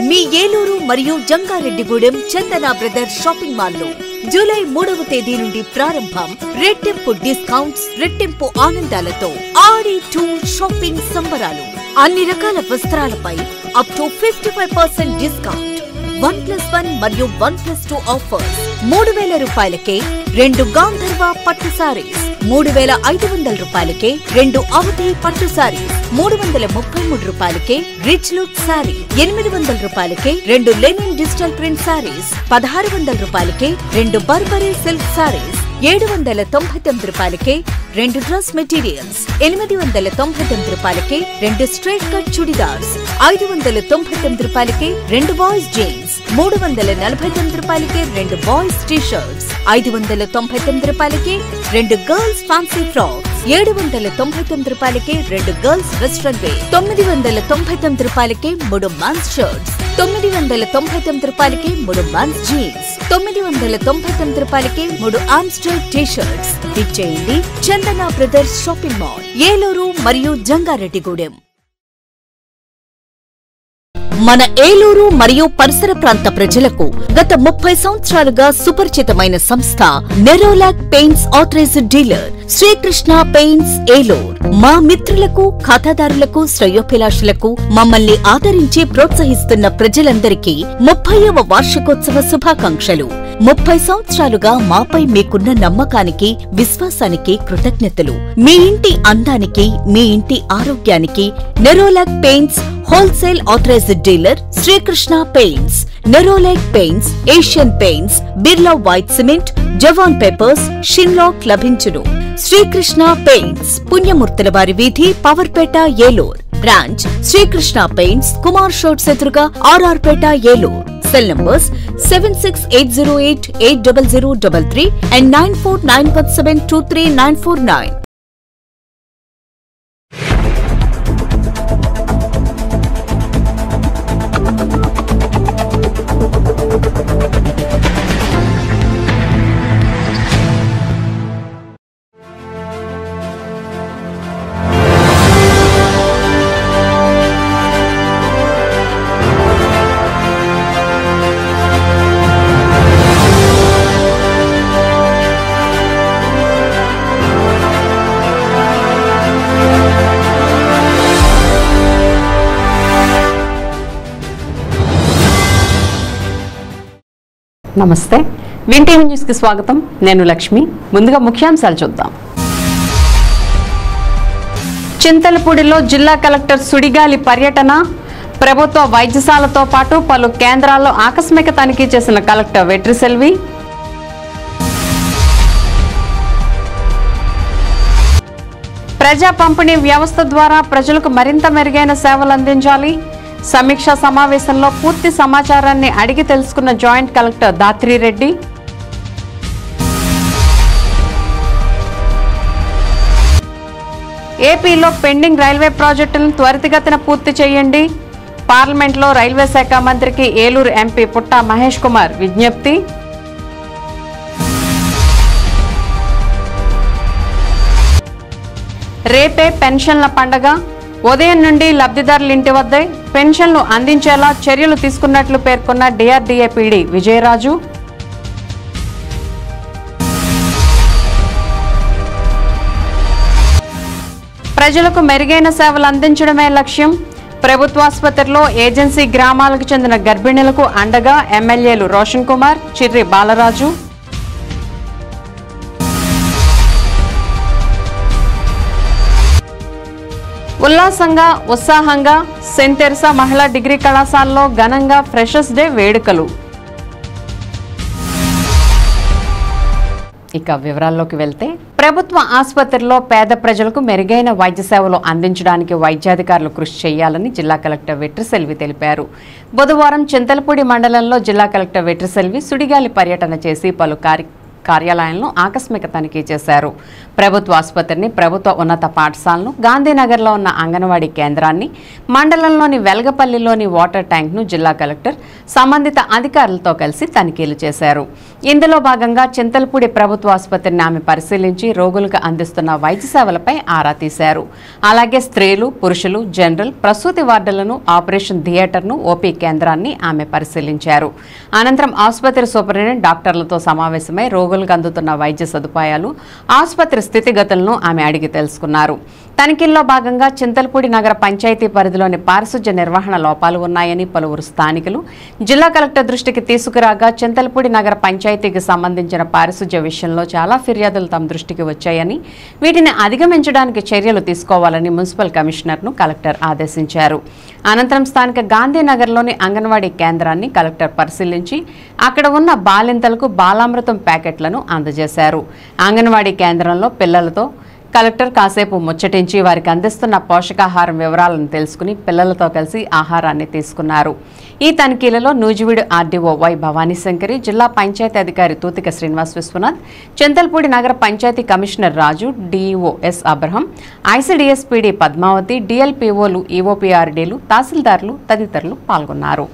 మీ ఏలూరు మరియు జంగారెడ్డిగూడెం చందన brothers shopping mall లో July 3వ తేదీ నుండి ప్రారంభం. రెట్టింపు డిస్కౌంట్స్, రెట్టింపు ఆనందాలతో ఆడి టూర్ షాపింగ్ సంబరాలు. అన్ని రకాల వస్త్రాలపై అప్ టు 55% డిస్కౌంట్. 1+1 మరియు 1+2 ఆఫర్స్. 3000 రూపాయలకే 2 గాంధర్వ పట్టు సారీస్, 3500 రూపాయలకే 2 అవధి పట్టు సారీస్, 333 రూపాయలకే రిచ్ లుక్ సారీ, 800 రూపాయలకే 2 లెనిన్ డిజిటల్ ప్రింట్ సారీస్, 1600 రూపాయలకే 2 బర్బరీ సిల్క్ సారీస్, 799 రూపాయలకే 2 డ్రెస్ మెటీరియల్స్, 899 రూపాయలకే 2 స్ట్రైట్ కట్ చుడిదార్స్, 599 రూపాయలకే 2 బాయ్స్ జీన్స్, 349 రూపాయలకే 2 బాయ్స్ టీ షర్ట్స్, 599 రూపాయలకే 2 గర్ల్స్ ఫ్యాన్సీ ఫ్రాక్స్, 799 రూపాయలకే 2 గర్ల్స్ వెస్ట్రన్ వేర్, 999 రూపాయలకే 3 మెన్స్ షర్ట్స్, 999 రూపాయలకే 3 మెన్స్ జీన్స్, 999 రూపాయలకే 3 ఆమ్స్టర్ టీ షర్ట్స్. ఇచ్చేయండి చందన బ్రదర్స్ షాపింగ్ మాల్, ఏలూరు మరియు జంగారెడ్డిగూడెం. మన ఏలూరు మరియు పరిసర ప్రాంత ప్రజలకు గత 30 సంవత్సరాలుగా సుపరిచితమైన సంస్థ Nerolac paints authorised dealer Srikrishna paints Eluru. మా మిత్రులకు, ఖాతాదారులకు, శ్రేయోభిలాషులకు, మమ్మల్ని ఆదరించి ప్రోత్సహిస్తున్న ప్రజలందరికీ 30వ వార్షికోత్సవ శుభాకాంక్షలు. 30 సంవత్సరాలుగా మాపై మీకున్న నమ్మకానికి, విశ్వాసానికి కృతజ్ఞతలు. మీ ఇంటి అందానికి, మీ ఇంటి ఆరోగ్యానికి Nerolac Paints wholesale authorised dealer Srikrishna Paints. Nerolac Paints, Asian Paints, Birla white cement, Jawan papers, షిన్లాక్ లభించును. శ్రీకృష్ణ పెయింట్స్, పుణ్యమూర్తుల వారి వీధి, పవర్పేట, ఏలూరు. బ్రాంచ్ శ్రీకృష్ణ పెయింట్స్, కుమార్ షోట్స్ ఎదురుగా, RR Peta, Eluru. Cell numbers 7680880033 and 9491723949. నమస్తే, విన్ టీవీ న్యూస్ కి స్వాగతం. నేను లక్ష్మి. ముందుగా ముఖ్యాంశాలు చూద్దాం. చింతలపూడిలో జిల్లా కలెక్టర్ సుడిగాలి పర్యటన. ప్రభుత్వ వైద్యశాలతో పాటు పలు కేంద్రాల్లో ఆకస్మిక తనిఖీ చేసిన కలెక్టర్ వెట్రిసెల్వి. ప్రజా పంపిణీ వ్యవస్థ ద్వారా ప్రజలకు మరింత మెరుగైన సేవలు అందించాలి. సమీక్షా సమావేశంలో పూర్తి సమాచారాన్ని అడిగి తెలుసుకున్న జాయింట్ కలెక్టర్ దాత్రిరెడ్డి. ఏపీలో పెండింగ్ రైల్వే ప్రాజెక్టులను త్వరితగతిన పూర్తి చేయండి. పార్లమెంట్లో రైల్వే శాఖ మంత్రికి ఏలూరు ఎంపీ పుట్టా మహేష్ కుమార్ విజ్ఞప్తి. రేపే పెన్షన్ల పండగ. ఉదయం నుండి లబ్ధిదారుల ఇంటి వద్దే పెన్షన్లు అందించేలా చర్యలు తీసుకున్నట్లు పేర్కొన్న డిఆర్డీఏ పీడీ విజయరాజు. ప్రజలకు మెరుగైన సేవలు అందించడమే లక్ష్యం. ప్రభుత్వాసుపత్రిలో ఏజెన్సీ గ్రామాలకు చెందిన గర్భిణులకు అండగా ఎమ్మెల్యేలు రోషన్ కుమార్, చిర్రి బాలరాజు. ఉల్లాసంగా, ఉత్సాహంగా సెయింట్ తెరెసా మహిళా డిగ్రీ కళాశాలలో ఘనంగా ఫ్రెషర్స్ డే వేడుకలు. ఇక వివరాల్లోకి వెళ్తే, ప్రభుత్వ ఆసుపత్రిలో పేద ప్రజలకు మెరుగైన వైద్య సేవలు అందించడానికి వైద్యాధికారులు కృషి చేయాలని జిల్లా కలెక్టర్ వెట్రిసెల్వి తెలిపారు. బుధవారం చింతలపూడి మండలంలో జిల్లా కలెక్టర్ వెట్రిసెల్వి సుడిగాలి పర్యటన చేసి పలు కార్యాలయాలను ఆకస్మిక తనిఖీ చేశారు. ప్రభుత్వ ఆసుపత్రిని, ప్రభుత్వ ఉన్నత పాఠశాలను, గాంధీనగర్లో ఉన్న అంగన్వాడీ కేంద్రాన్ని, మండలంలోని వెలగపల్లిలోని వాటర్ ట్యాంక్ను జిల్లా కలెక్టర్ సంబంధిత అధికారులతో కలిసి తనిఖీలు చేశారు. ఇందులో భాగంగా చింతలపూడి ప్రభుత్వ ఆసుపత్రిని ఆమె పరిశీలించి రోగులకు అందిస్తున్న వైద్య సేవలపై ఆరా తీశారు. అలాగే స్త్రీలు, పురుషులు, జనరల్, ప్రసూతి వార్డులను, ఆపరేషన్ థియేటర్ను, ఓపీ కేంద్రాన్ని ఆమె పరిశీలించారు. అనంతరం ఆసుపత్రి సూపరింటెండెంట్ డాక్టర్లతో సమావేశమై రోగులకు అందుతున్న వైద్య సదుపాయాలు, ఆసుపత్రి స్థితిగతులను ఆమె అడిగి తెలుసుకున్నారు. తనిఖీల్లో భాగంగా చింతలపూడి నగర పంచాయతీ పరిధిలోని పారిశుధ్య నిర్వహణ లోపాలు ఉన్నాయని పలువురు స్థానికులు జిల్లా కలెక్టర్ దృష్టికి తీసుకురాగా, చింతలపూడి నగర పంచాయతీకి సంబంధించిన పారిశుధ్య విషయంలో చాలా ఫిర్యాదులు తమ దృష్టికి వచ్చాయని, వీటిని అధిగమించడానికి చర్యలు తీసుకోవాలని మున్సిపల్ కమిషనర్ను కలెక్టర్ ఆదేశించారు. అనంతరం స్థానిక గాంధీనగర్లోని అంగన్వాడీ కేంద్రాన్ని కలెక్టర్ పరిశీలించి అక్కడ ఉన్న బాలింతలకు బాలామృతం ప్యాకెట్లను అందజేశారు. అంగన్వాడీ కేంద్రంలో పిల్లలతో కలెక్టర్ కాసేపు ముచ్చటించి వారికి అందిస్తున్న పోషకాహారం వివరాలను తెలుసుకుని పిల్లలతో కలిసి ఆహారాన్ని తీసుకున్నారు. ఈ తనిఖీలలో నూజివీడు ఆర్డీఓ వై భవానీశంకరి, జిల్లా పంచాయతీ అధికారి తూతిక శ్రీనివాస్ విశ్వనాథ్, చింతలపూడి నగర panchayat commissioner Raju, DEO S Abraham, ICDS PD Padmavathi, డిఎల్పీఓలు, ఈఓపీఆర్డీలు, తహసీల్దార్లు తదితరులు పాల్గొన్నారు.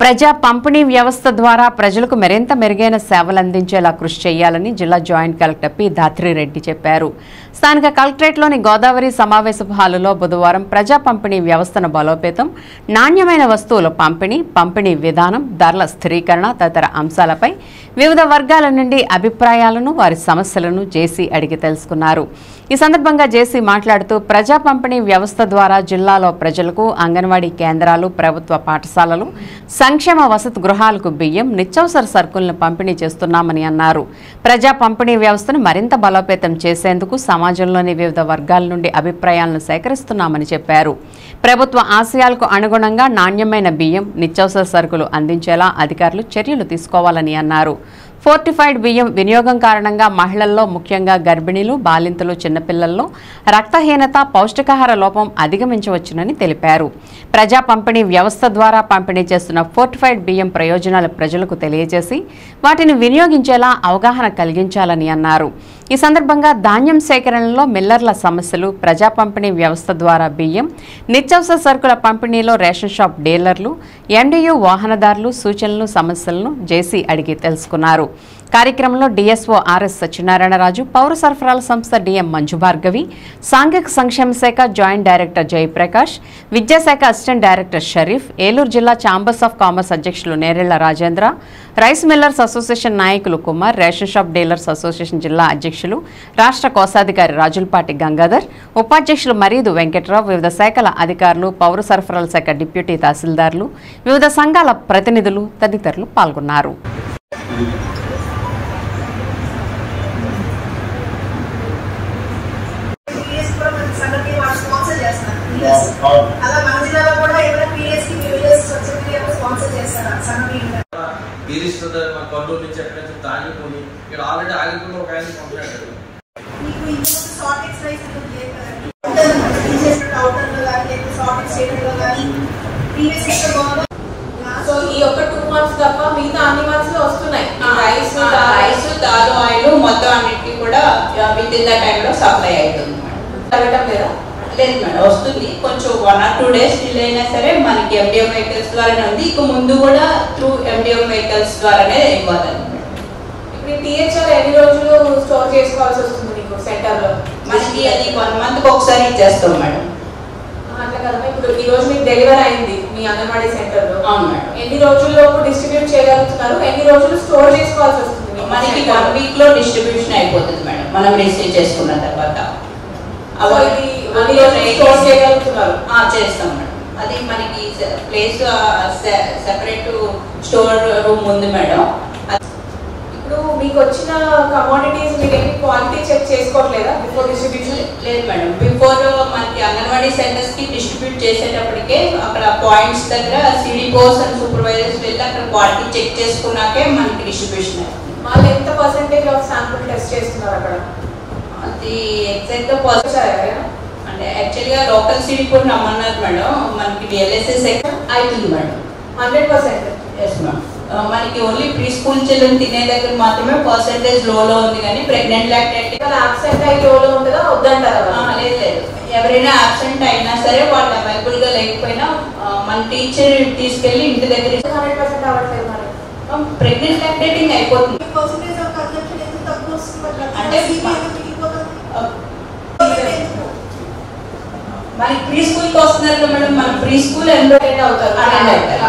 ప్రజా పంపిణీ వ్యవస్థ ద్వారా ప్రజలకు మరింత మెరుగైన సేవలు అందించేలా కృషి చేయాలని జిల్లా జాయింట్ కలెక్టర్ పి దాత్రిరెడ్డి చెప్పారు. స్థానిక కలెక్టరేట్లోని గోదావరి సమావేశపు హాలులో బుధవారం ప్రజా పంపిణీ వ్యవస్థను బలోపేతం, నాణ్యమైన వస్తువుల పంపిణీ విధానం, ధరల స్థిరీకరణ తదితర అంశాలపై వివిధ వర్గాల నుండి అభిప్రాయాలను, వారి సమస్యలను జేసీ అడిగి తెలుసుకున్నారు. ఈ సందర్భంగా జేసీ మాట్లాడుతూ ప్రజా పంపిణీ వ్యవస్థ ద్వారా జిల్లాలో ప్రజలకు అంగన్వాడీ కేంద్రాలు, ప్రభుత్వ పాఠశాలలు, సంక్షేమ వసతి గృహాలకు బియ్యం, నిత్యావసర సరుకులను పంపిణీ చేస్తున్నామని అన్నారు. ప్రజా పంపిణీ వ్యవస్థను మరింత బలోపేతం చేసేందుకు సమాజంలోని వివిధ వర్గాల నుండి అభిప్రాయాలను సేకరిస్తున్నామని చెప్పారు. ప్రభుత్వ ఆశయాలకు అనుగుణంగా నాణ్యమైన బియ్యం, నిత్యావసర సరుకులు అందించేలా అధికారులు చర్యలు తీసుకోవాలని అన్నారు. ఫోర్టిఫైడ్ బియ్యం వినియోగం కారణంగా మహిళల్లో, ముఖ్యంగా గర్భిణీలు, బాలింతలు, చిన్నపిల్లల్లో రక్తహీనత, పౌష్టికాహార లోపం అధిగమించవచ్చునని తెలిపారు. ప్రజా పంపిణీ వ్యవస్థ ద్వారా పంపిణీ చేస్తున్న ఫోర్టిఫైడ్ బియ్యం ప్రయోజనాలు ప్రజలకు తెలియజేసి వాటిని వినియోగించేలా అవగాహన కలిగించాలని అన్నారు. ఈ సందర్భంగా ధాన్యం సేకరణలో మిల్లర్ల సమస్యలు, ప్రజా పంపిణీ వ్యవస్థ ద్వారా బియ్యం, నిత్యావసర సరుకుల పంపిణీలో రేషన్ షాప్ డీలర్లు, ఎండియు వాహనదారులు సూచనలు, సమస్యలను జేసీ అడిగి తెలుసుకున్నారు. కార్యక్రమంలో డిఎస్ఓ ఆర్ఎస్ సత్యనారాయణరాజు, పౌర సరఫరాల సంస్థ డిఎం మంజుభార్గవి, సాంఘిక సంక్షేమ శాఖ జాయింట్ డైరెక్టర్ జయప్రకాష్, విద్యాశాఖ అసిస్టెంట్ డైరెక్టర్ షరీఫ్, ఏలూరు జిల్లా ఛాంబర్స్ ఆఫ్ కామర్స్ అధ్యక్షులు Nerella Rajendra, rice millers association నాయకులు Kumar, ration shop dealers association జిల్లా అధ్యక్షులు, రాష్ట్ర కోశాధికారి రాజులపాటి గంగాధర్, ఉపాధ్యక్షులు మరీదు వెంకట్రావు, వివిధ శాఖల అధికారులు, పౌర సరఫరాల శాఖ డిప్యూటీ తహసీల్దార్లు, వివిధ సంఘాల ప్రతినిధులు తదితరులు పాల్గొన్నారు. అలా మన జిల్లాలో కూడా ఏమైనా పిఎస్కి విలేజెస్ సొసైటీ స్పాన్సర్ చేస్తారా కర్నూలు నుంచి ఎక్కడైతే తాగిపోయి ఇక్కడ ఆల్రెడీ ఆగిపోయి ఒక ఆయన పంపించాడు. మీకు ఇంకొక షార్ట్ ఎక్సర్సైజ్ లేదు కదండి, అవుటర్లో కానీ షార్ట్ ఎక్స్టేట్లో కానీ ప్రీవియస్ సో ఈ ఒక్క 2 months తప్ప మిగతా అన్ని మంత్స్ లో వస్తున్నాయి. రైస్ దాల్ ఆయిల్ మొత్తం అన్నిటికీ కూడా విత్ ఇన్ ద టైంలో సప్లై అవుతుంది తగ్గటం లేదా? లేదు మేడం, వస్తుంది. కొంచెం 1 or 2 days డిలే అయినా సరే మనకి MDM వెహికల్స్ ద్వారానే ఉంది. ఇక ముందు కూడా త్రూ MDM వెహికల్స్ ద్వారానే ఇవ్వాలండి. ఇప్పుడు THR ఎన్ని రోజులు స్టోర్ చేసుకోవాల్సి వస్తుంది మీకు సెంటర్లో? మనకి అది 1 month ఒకసారి ఇచ్చేస్తాం మేడం. అట్లా కదమ్మా, ఇప్పుడు ఈ రోజు మీకు డెలివరీ అయింది మీ అంగన్వాడీ సెంటర్లో. అవును మేడం. ఎన్ని రోజుల్లోపు డిస్ట్రిబ్యూట్ చేయగలుగుతున్నారు? ఎన్ని రోజులు స్టోర్ చేసుకోవాల్సి వస్తుంది? మనకి 1 week లో డిస్ట్రిబ్యూషన్ అయిపోతుంది మేడం, మనం రిసీవ్ చేసుకున్న తర్వాత. చేయగలుగుతున్నారు? చేస్తాం మేడం. అది మనకి ప్లేస్ సెపరేట్ స్టోర్ రూమ్ ఉంది మేడం. ఇప్పుడు మీకు వచ్చిన కమోడిటీస్ మీరు ఏమి క్వాలిటీ చెక్ చేసుకోవట్లేదా బిఫోర్ డిస్ట్రిబ్యూషన్? లేదు మేడం, బిఫోర్ మనకి అంగన్వాడీ సెంటర్స్ కి డిస్ట్రిబ్యూట్ చేసేటప్పటికే అక్కడ పాయింట్స్ దగ్గర సిడిపోస్ అండ్ సూపర్వైజర్స్ వెళ్ళి అక్కడ క్వాలిటీ చెక్ చేసుకున్నాకే మనకి డిస్ట్రిబ్యూషన్ అవుతుంది. వాళ్ళు ఎంత పర్సెంటేజ్ ఆఫ్ శాంపుల్ టెస్ట్ చేస్తున్నారు అక్కడ? అది ఎగ్జాక్ట్గా పాజిటివ్ అంటే యాక్చువల్గా లోకల్ సిడిపోస్ రమ్మన్నారు మేడం. మనకి DLSS అవుతుంది మేడం 100%. Yes madam. మనకి ఓన్లీ ప్రీ స్కూల్ చిల్డ్రన్ తినే దగ్గర మాత్రమే పర్సెంటేజ్ లోలో ఉంది, కానీ ప్రెగ్నెంట్ లాక్టేట్ ఆబ్సెంట్ అయ్యి లోలో ఉంటుందా వద్దంటారా? లేదు లేదు, ఎవరైనా ఆబ్సెంట్ అయినా సరే వాళ్ళు అవైలబుల్గా లేకపోయినా మన టీచర్ తీసుకెళ్ళి ఇంటి దగ్గర 100% అవ్వట్లేదు మరి. ప్రెగ్నెంట్ లాక్టేటింగ్ అయిపోతుంది. అంటే మనకి ప్రీ స్కూల్కి వస్తున్నారు కదా మేడం, మన ప్రీ స్కూల్ అటెండ్ అవుతారు,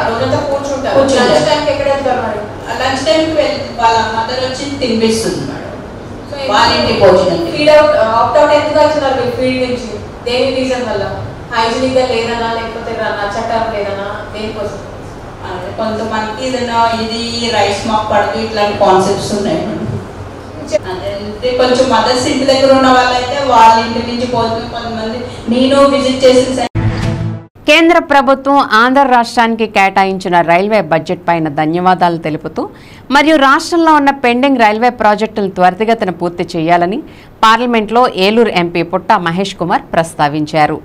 రోజంతా కూర్చుంటారు. లంచ్ టైంకి ఎక్కడ వెళ్తారు మరి? లంచ్ టైంకి వాళ్ళ మదర్ వచ్చి తినిపిస్తుంది మేడం. వాళ్ళ ఇంటి భోజనం ఫీడ్ అవుట్ అవుట్ ఎందుకు అవుతున్నారు మీరు ఫీడ్ నుంచి? దేని రీజన్ వల్ల? హైజీనిక్ గా లేదనా, లేకపోతే నచ్చటం లేదనా, దేనికోసం? కొంతమందికి ఏదైనా ఇది రైస్ మాకు పడదు ఇట్లాంటి కాన్సెప్ట్స్ ఉన్నాయి. అంటే కొంచెం మదర్స్ ఇంటి దగ్గర ఉన్న వాళ్ళైతే వాళ్ళ ఇంటి నుంచి పోతుంది. కొంతమంది నేను విజిట్ చేసిన కేంద్ర ప్రభుత్వం ఆంధ్ర రాష్ట్రానికి కేటాయించిన రైల్వే బడ్జెట్ పైన ధన్యవాదాలు తెలుపుతూ మరియు రాష్ట్రంలో ఉన్న పెండింగ్ రైల్వే ప్రాజెక్టులను త్వరితగతిన పూర్తి చేయాలని పార్లమెంట్లో ఏలూరు ఎంపీ పుట్ట మహేష్ కుమార్ ప్రస్తావించారు.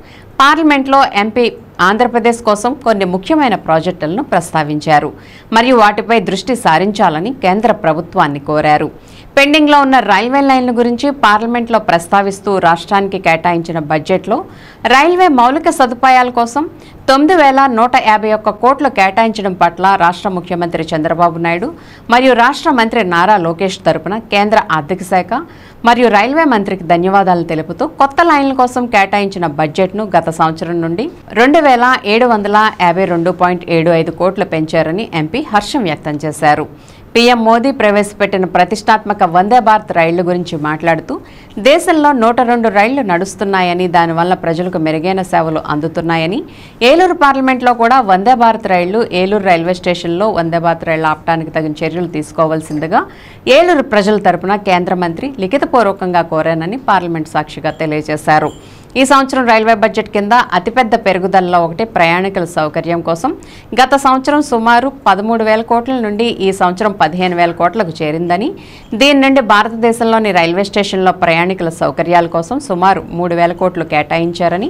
పార్లమెంట్లో ఎంపీ ఆంధ్రప్రదేశ్ కోసం కొన్ని ముఖ్యమైన ప్రాజెక్టులను ప్రస్తావించారు మరియు వాటిపై దృష్టి సారించాలని కేంద్ర ప్రభుత్వాన్ని కోరారు. పెండింగ్లో ఉన్న రైల్వే లైన్ల గురించి పార్లమెంట్లో ప్రస్తావిస్తూ రాష్ట్రానికి కేటాయించిన బడ్జెట్లో రైల్వే మౌలిక సదుపాయాల కోసం 9,151 కోట్లు కేటాయించడం పట్ల రాష్ట్ర ముఖ్యమంత్రి చంద్రబాబు నాయుడు మరియు రాష్ట్ర మంత్రి నారా లోకేష్ తరపున కేంద్ర ఆర్థిక శాఖ మరియు రైల్వే మంత్రికి ధన్యవాదాలు తెలుపుతూ కొత్త లైన్ల కోసం కేటాయించిన బడ్జెట్ను గత సంవత్సరం నుండి 2,752.75 కోట్లు పెంచారని ఎంపీ హర్షం వ్యక్తం చేశారు. పీఎం మోదీ ప్రవేశపెట్టిన ప్రతిష్టాత్మక వందే భారత్ రైళ్ల గురించి మాట్లాడుతూ దేశంలో 102 రైళ్లు నడుస్తున్నాయని, దానివల్ల ప్రజలకు మెరుగైన సేవలు అందుతున్నాయని, ఏలూరు పార్లమెంట్లో కూడా వందే భారత్ రైళ్లు ఏలూరు రైల్వే స్టేషన్లో వందే భారత్ రైళ్లు ఆపడానికి తగిన చర్యలు తీసుకోవాల్సిందిగా ఏలూరు ప్రజల తరపున కేంద్ర మంత్రి లిఖితపూర్వకంగా కోరానని పార్లమెంట్ సాక్షిగా తెలియజేశారు. ఈ సంవత్సరం రైల్వే బడ్జెట్ కింద అతిపెద్ద పెరుగుదలలో ఒకటి ప్రయాణికుల సౌకర్యం కోసం గత సంవత్సరం సుమారు 13,000 కోట్ల నుండి ఈ సంవత్సరం 15,000 కోట్లకు చేరిందని, దీని నుండి భారతదేశంలోని రైల్వే స్టేషన్లో ప్రయాణికుల సౌకర్యాల కోసం సుమారు 3,000 కోట్లు కేటాయించారని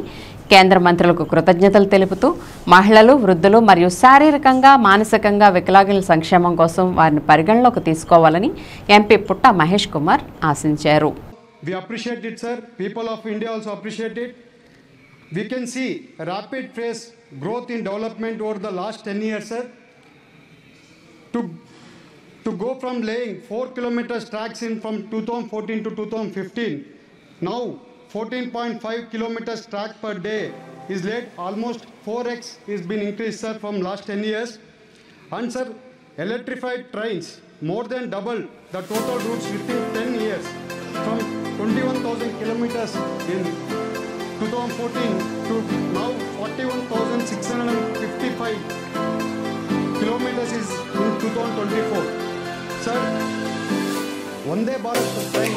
కేంద్ర మంత్రులకు కృతజ్ఞతలు తెలుపుతూ మహిళలు, వృద్ధులు మరియు శారీరకంగా, మానసికంగా వికలాంగుల సంక్షేమం కోసం వారిని పరిగణలోకి తీసుకోవాలని ఎంపీ పుట్ట మహేష్ కుమార్ ఆశించారు. We appreciate it, sir. People of India also appreciate it. We can see rapid pace growth in development over the last 10 years, sir. To go from laying 4 kilometers tracks in from 2014 to 2015, now 14.5 kilometers track per day is laid. Almost 4x is been increased, sir, from last 10 years. And sir, electrified trains more than double the total routes within 10 years. From 21,000 kilometers in 2014 to now 41,655 kilometers is in 2024. Sir, Vande Bharat train,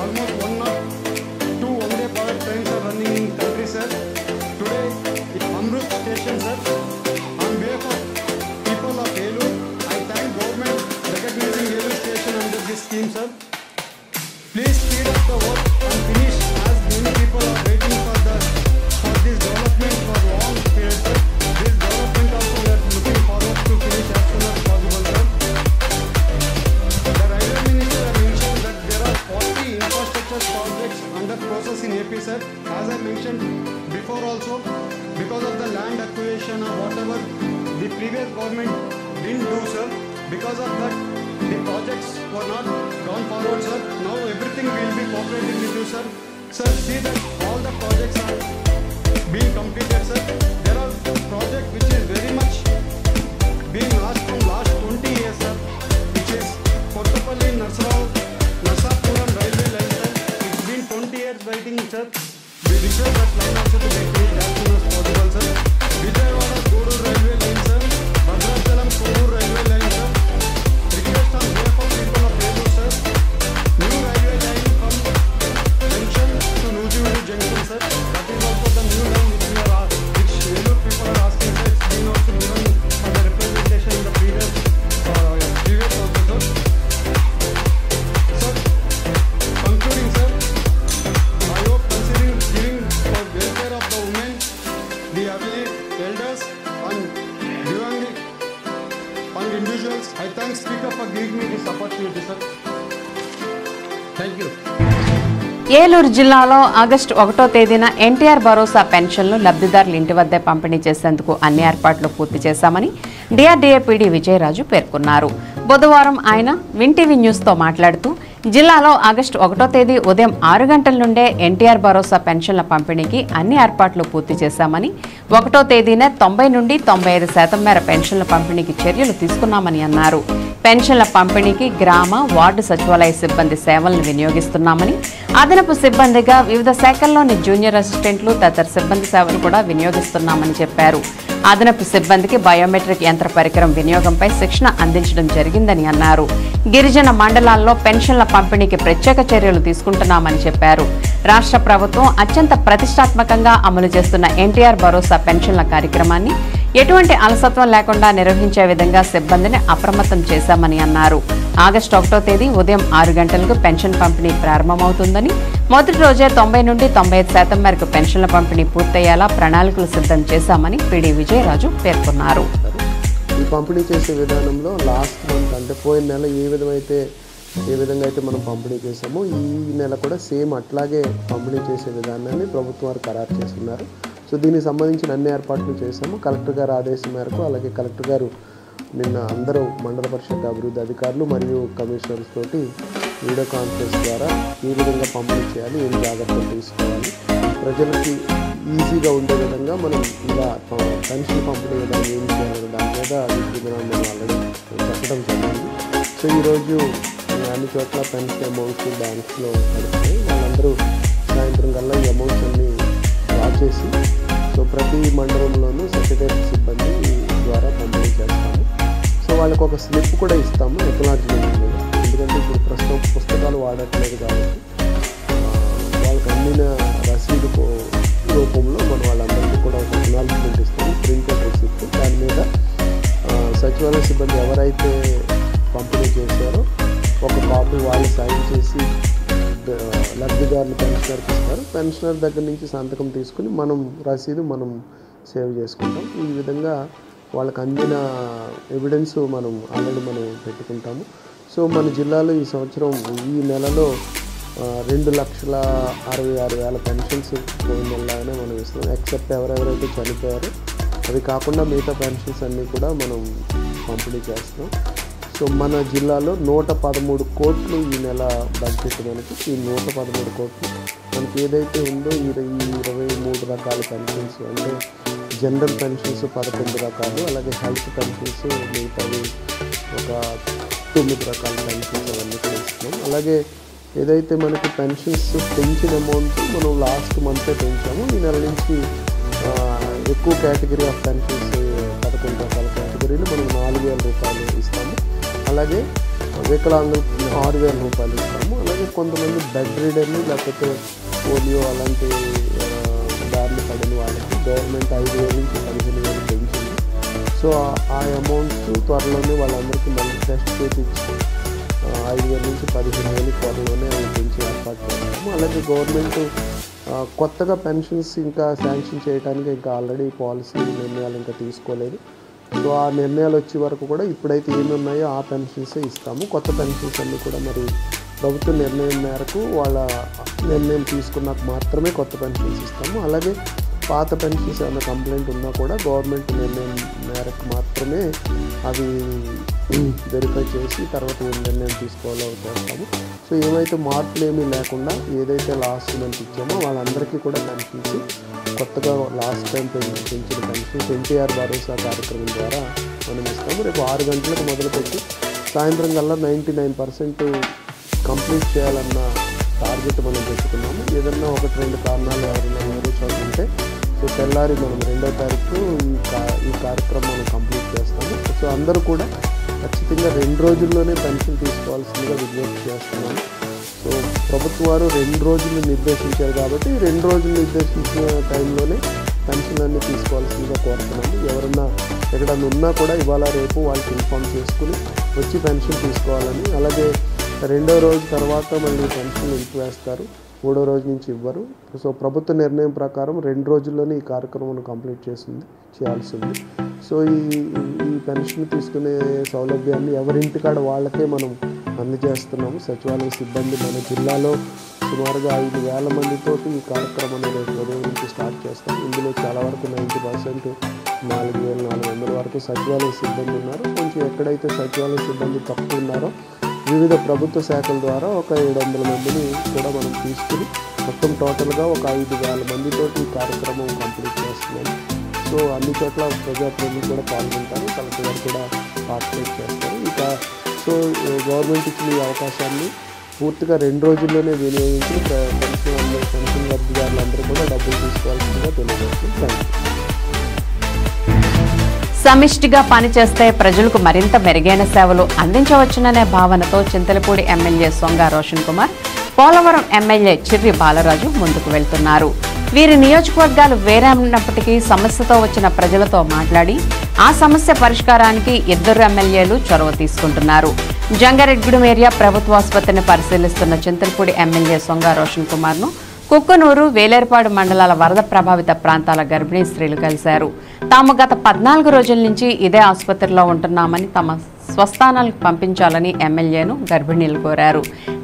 almost 102 Vande Bharat trains are running in country, sir. Today, in Amrut station, sir, on behalf of people of Elur, I thank government recognizing Elur station under this scheme, sir. Please speed up the work and finish as many people are waiting for this development for long period, sir. This development also we are looking forward to finish as soon as possible, sir. The Railway Minister government didn't do, sir. Because of that, the projects were not gone forward, sir. Now everything will be cooperating with you, sir. Sir, see that all the projects are being completed, sir. There are projects which is very much being asked from last 20 years, sir, which is Kottapalli, Narsapuram railway line, sir. It's been 20 years waiting, sir. We request that line also to be finished as soon as possible, sir. Vijayawada, Kodur railway line, sir. Bhadrachalam, Kodur railway line, sir. Request on behalf of people of Belur, sir. New railway line from Junction to Nujuru Junction, sir. That is also the new line which Belur people are asking, sir. It's been also given for the representation in the previous also, sir. Sir, concluding, sir, I hope considering giving for welfare of the women, the elders and Divangi and individuals, I thank Speaker for giving me this opportunity, sir. Thank you. Eluru జిల్లాలో August 1వ తేదీన ఎన్టీఆర్ భరోసా పెన్షన్లు లబ్ధిదారుల ఇంటి వద్దే పంపిణీ చేసేందుకు అన్ని ఏర్పాట్లు పూర్తి చేశామని డిఆర్డీఏ పీడీ విజయరాజు పేర్కొన్నారు. బుధవారం ఆయన విన్టీవీ న్యూస్తో మాట్లాడుతూ జిల్లాలో ఆగస్టు 1వ తేదీ ఉదయం 6 గంటల నుండే ఎన్టీఆర్ భరోసా పెన్షన్ల పంపిణీకి అన్ని ఏర్పాట్లు పూర్తి చేశామని 1వ తేదీనే 90 నుండి 95% మేర పెన్షన్ల పంపిణీకి చర్యలు తీసుకున్నామని అన్నారు. పెన్షన్ల పంపిణీకి గ్రామ వార్డు సచివాలయ సిబ్బంది సేవలను వినియోగిస్తున్నామని, అదనపు సిబ్బందిగా వివిధ శాఖల్లోని జూనియర్ అసిస్టెంట్లు తదితర సిబ్బంది సేవలు కూడా వినియోగిస్తున్నామని చెప్పారు. అదనపు సిబ్బందికి బయోమెట్రిక్ యంత్ర పరికరం వినియోగంపై శిక్షణ అందించడం జరిగిందని అన్నారు. గిరిజన మండలాల్లో పెన్షన్ల పంపిణీకి ప్రత్యేక చర్యలు తీసుకుంటున్నామని చెప్పారు. రాష్ట్ర ప్రభుత్వం అత్యంత ప్రతిష్టాత్మకంగా అమలు చేస్తున్న ఎన్టీఆర్ భరోసా పెన్షన్ల కార్యక్రమాన్ని ఎటువంటి అలసత్వం లేకుండా నిర్వహించే విధంగా సిబ్బందిని అప్రమత్తం చేశామని అన్నారు. ఆగస్టు 1వ తేదీ ఉదయం 6 గంటలకు పెన్షన్ పంపిణీ ప్రారంభమవుతుందని, మొదటి రోజే 90 నుండి 95% మేరకు పెన్షన్ల పంపిణీ పూర్తయ్యేలా ప్రణాళికలు సిద్ధం చేశామని పీడీ విజయరాజు పేర్కొన్నారు. ఈ పంపిణీ చేసే విధానంలో లాస్ట్ మంత్ అంటే పోయిన నెల ఏ విధంగా అయితే మనం పంపిణీ చేసామో ఈ నెల కూడా సేమ్ అట్లాగే పంపిణీ చేసే విధానాన్ని ప్రభుత్వం వారు ఖరారు చేస్తున్నారు. సో దీనికి సంబంధించిన అన్ని ఏర్పాట్లు చేశాము. కలెక్టర్ గారు ఆదేశం మేరకు, అలాగే కలెక్టర్ గారు నిన్న అందరూ మండల పరిషత్ అభివృద్ధి అధికారులు మరియు కమిషనర్స్ తోటి వీడియో కాన్ఫరెన్స్ ద్వారా ఏ విధంగా పంపిణీ చేయాలి, ఏం జాగ్రత్తలు తీసుకోవాలి, ప్రజలకి ఈజీగా ఉండే విధంగా మనం ఇలా పెన్షన్ పంపిణీ విధానం ఏం చేయాలనే దాని మీద విధానం మేము ఆల్రెడీ చెప్పడం జరిగింది. సో ఈరోజు అన్ని చోట్ల పెన్షన్ అమౌంట్స్ బ్యాంక్స్లో పడుతున్నాయి. వాళ్ళందరూ సాయంత్రం కల్లా ఈ అమౌంట్స్ అన్నీ డ్రా చేసి సో ప్రతి మండలంలోనూ సెక్రటరీ సిబ్బంది ద్వారా పంపిణీ చేస్తాము. సో వాళ్ళకి ఒక స్లిప్ కూడా ఇస్తాము ఎక్నాలజ్మెంట్ మీద, ఎందుకంటే ఇప్పుడు ప్రస్తుతం పుస్తకాలు వాడట్లేదు కాబట్టి వాళ్ళకి అందిన రసీదు రూపంలో మనం వాళ్ళందరికీ కూడా ఒక ఎక్నాలజ్మెంట్ ఇస్తాము, ప్రింటెడ్ రిసిప్ట్. దాని మీద సచివాలయ సిబ్బంది ఎవరైతే పంపిణీ చేశారో ఒక కాపీ వాళ్ళు సైన్ చేసి లబ్ధిదారులు పెన్షనర్కి ఇస్తారు. పెన్షనర్ దగ్గర నుంచి సంతకం తీసుకుని మనం రసీదు మనం సేవ్ చేసుకుంటాం. ఈ విధంగా వాళ్ళకి అందిన ఎవిడెన్స్ మనం ఆల్రెడీ మనం పెట్టుకుంటాము. సో మన జిల్లాలో ఈ సంవత్సరం ఈ నెలలో 2,66,000 పెన్షన్స్ పోయిన నెలలోనే మనం ఇస్తాం. ఎక్సెప్ట్ ఎవరెవరైతే చనిపోయారో అవి కాకుండా మిగతా పెన్షన్స్ అన్నీ కూడా మనం పంపిణీ చేస్తాం. సో మన జిల్లాలో 113 కోట్లు ఈ నెల బడ్జెట్ మనకి. ఈ 113 కోట్లు మనకి ఏదైతే ఉందో ఈ 23 రకాల పెన్షన్స్ అంటే జనరల్ పెన్షన్స్ 11 రకాలు, అలాగే హెల్త్ పెన్షన్స్ మిగతావి ఒక 9 రకాల పెన్షన్స్ అవన్నీ కూడా ఇస్తున్నాం. అలాగే ఏదైతే మనకి పెన్షన్స్ పెంచిన అమౌంట్ మనం లాస్ట్ మంతే పెంచాము. ఈ నెల నుంచి ఎక్కువ కేటగిరీ ఆఫ్ పెన్షన్స్ 11 రకాల కేటగిరీలు మనం 4,000 రూపాయలు ఇస్తాము. అలాగే వికలాంగులకు 6,000 రూపాయలు ఇస్తాము. అలాగే కొంతమంది బెడ్ రీడర్ని లేకపోతే పోలియో అలాంటి దారిని పడిన వాళ్ళకి గవర్నమెంట్ 5,000 నుంచి 15,000 పెంచింది. సో ఆ అమౌంట్స్ త్వరలోనే వాళ్ళందరికీ మళ్ళీ టెస్ట్ చేయించి 5,000 నుంచి 15,000 త్వరలోనే అవి పెంచి ఏర్పాటు చేస్తాము. అలాగే గవర్నమెంట్ కొత్తగా పెన్షన్స్ ఇంకా శాంక్షన్ చేయడానికి ఇంకా ఆల్రెడీ పాలసీ నిర్ణయాలు ఇంకా తీసుకోలేదు. సో ఆ నిర్ణయాలు వచ్చే వరకు కూడా ఇప్పుడైతే ఏమి ఉన్నాయో ఆ పెన్షన్సే ఇస్తాము. కొత్త పెన్షన్స్ అన్నీ కూడా మరి ప్రభుత్వ నిర్ణయం మేరకు వాళ్ళ నిర్ణయం తీసుకున్నాక మాత్రమే కొత్త పెన్షన్స్ ఇస్తాము. అలాగే పాత పెన్షన్స్ ఏమైనా కంప్లైంట్ ఉన్నా కూడా గవర్నమెంట్ నిర్ణయం మేరకు మాత్రమే అవి వెరిఫై చేసి తర్వాత ఏం నిర్ణయం తీసుకోవాలో చేస్తాము. సో ఏమైతే మార్పులు ఏమీ లేకుండా ఏదైతే లాస్ట్ మంత్ ఇచ్చామో వాళ్ళందరికీ కూడా పెన్షన్స్ కొత్తగా లాస్ట్ టైం పెంచిన పెన్షన్స్ ఎన్టీఆర్ భరోసా కార్యక్రమం ద్వారా మనం ఇస్తాము. రేపు 6 గంటలకు మొదలుపెట్టి సాయంత్రం కల్లా 99% కంప్లీట్ చేయాలన్న టార్గెట్ మనం పెట్టుకున్నాము. ఏదన్నా 1-2 కారణాలు ఎవరైనా వేరే చోట ఉంటే సో తెల్లారి మనం 2వ తారీఖు ఈ కార్యక్రమం మనం కంప్లీట్ చేస్తాము. సో అందరూ కూడా ఖచ్చితంగా 2 రోజుల్లోనే పెన్షన్ తీసుకోవాల్సిందిగా విజ్ఞప్తి చేస్తున్నాము. సో ప్రభుత్వం వారు 2 రోజులు నిర్దేశించారు కాబట్టి 2 రోజులు నిర్దేశించిన టైంలోనే పెన్షన్ అన్నీ తీసుకోవాల్సిందిగా కోరుతున్నాము. ఎవరన్నా ఎక్కడన్నా ఉన్నా కూడా ఇవాళ రేపు వాళ్ళకి ఇన్ఫార్మ్ చేసుకుని వచ్చి పెన్షన్ తీసుకోవాలని. అలాగే 2వ రోజు తర్వాత మళ్ళీ పెన్షన్ నిలిపివేస్తారు, 3వ రోజు నుంచి ఇవ్వరు. సో ప్రభుత్వ నిర్ణయం ప్రకారం 2 రోజుల్లోనే ఈ కార్యక్రమం కంప్లీట్ చేయాల్సి ఉంది. సో ఈ పెన్షన్ తీసుకునే సౌలభ్యాన్ని ఎవరింటికాడ వాళ్ళకే మనం అందజేస్తున్నాము. సచివాలయ సిబ్బంది మన జిల్లాలో సుమారుగా 5,000 మందితోటి ఈ కార్యక్రమాన్ని రేపు ఉదయం నుంచి స్టార్ట్ చేస్తాం. ఇందులో చాలా వరకు 90% 4,400 వరకు సచివాలయ సిబ్బంది ఉన్నారు. కొంచెం ఎక్కడైతే సచివాలయ సిబ్బంది తక్కువ ఉన్నారో వివిధ ప్రభుత్వ శాఖల ద్వారా ఒక 700 మందిని కూడా మనం తీసుకుని మొత్తం టోటల్గా ఒక 5,000 మందితోటి ఈ కార్యక్రమం కంప్లీట్ చేస్తున్నాం. సో అన్ని చోట్ల ప్రజాప్రతినిధులు కూడా పాల్గొంటారు, కలెక్టర్ గారు కూడా పార్టిసిపేట్ చేస్తారు. ఇక సో గవర్నమెంట్ ఇచ్చిన ఈ అవకాశాన్ని పూర్తిగా 2 రోజుల్లోనే వినియోగించి పెన్షన్ లబ్ధిదారులందరూ కూడా డబ్బులు తీసుకోవాల్సిందిగా తెలియజేస్తుంది. Thank you. సమిష్టిగా పనిచేస్తే ప్రజలకు మరింత మెరుగైన సేవలు అందించవచ్చుననే భావనతో చింతలపూడి ఎమ్మెల్యే సొంగ రోషన్ కుమార్, పోలవరం ఎమ్మెల్యే చిర్రి బాలరాజు ముందుకు వెళ్తున్నారు. వీరి నియోజకవర్గాలు వేరే ఉన్నప్పటికీ సమస్యతో వచ్చిన ప్రజలతో మాట్లాడి ఆ సమస్య పరిష్కారానికి 2 ఎమ్మెల్యేలు చొరవ తీసుకుంటున్నారు. జంగారెడ్డిగూడెం ఏరియా ప్రభుత్వ ఆసుపత్రిని పరిశీలిస్తున్న చింతలపూడి ఎమ్మెల్యే సొంగ రోషన్ కుమార్ను కుక్కునూరు, వేలేరుపాడు మండలాల వరద ప్రభావిత ప్రాంతాల గర్భిణీ స్త్రీలు కలిశారు. తాము గత 14 రోజుల నుంచి ఇదే ఆసుపత్రిలో ఉంటున్నామని తమ స్వస్థానాలకు పంపించాలని ఎమ్మెల్యేను గర్భిణీలు కోరారు.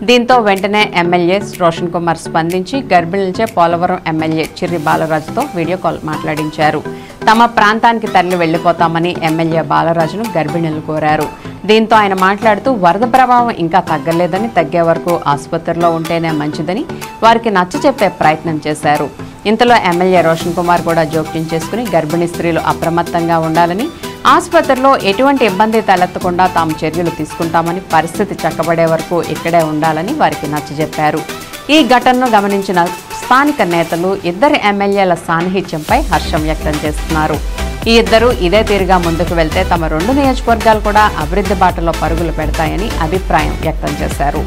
దీంతో వెంటనే ఎమ్మెల్యే రోషన్ కుమార్ స్పందించి గర్భిణీలచే పోలవరం ఎమ్మెల్యే చిర్రి బాలరాజుతో వీడియో కాల్ మాట్లాడించారు. తమ ప్రాంతానికి తరలి వెళ్లిపోతామని ఎమ్మెల్యే బాలరాజును గర్భిణీలు కోరారు. దీంతో ఆయన మాట్లాడుతూ వరద ప్రభావం ఇంకా తగ్గలేదని, తగ్గే వరకు ఆసుపత్రిలో ఉంటేనే మంచిదని వారికి నచ్చచెప్పే ప్రయత్నం చేశారు. ఇంతలో ఎమ్మెల్యే రోషన్ కుమార్ కూడా జోక్యం చేసుకుని గర్భిణీ స్త్రీలు అప్రమత్తంగా ఉండాలని, ఆసుపత్రిలో ఎటువంటి ఇబ్బంది తలెత్తకుండా తాము చర్యలు తీసుకుంటామని, పరిస్థితి చక్కబడే వరకు ఇక్కడే ఉండాలని వారికి నచ్చజెప్పారు. ఈ ఘటనను గమనించిన స్థానిక నేతలు 2 ఎమ్మెల్యేల సాన్నిహిత్యంపై హర్షం వ్యక్తం చేస్తున్నారు. ఈ 2 ఇదే తీరుగా ముందుకు వెళ్తే తమ 2 నియోజకవర్గాలు కూడా అభివృద్ధి బాటలో పరుగులు పెడతాయని అభిప్రాయం వ్యక్తం చేశారు.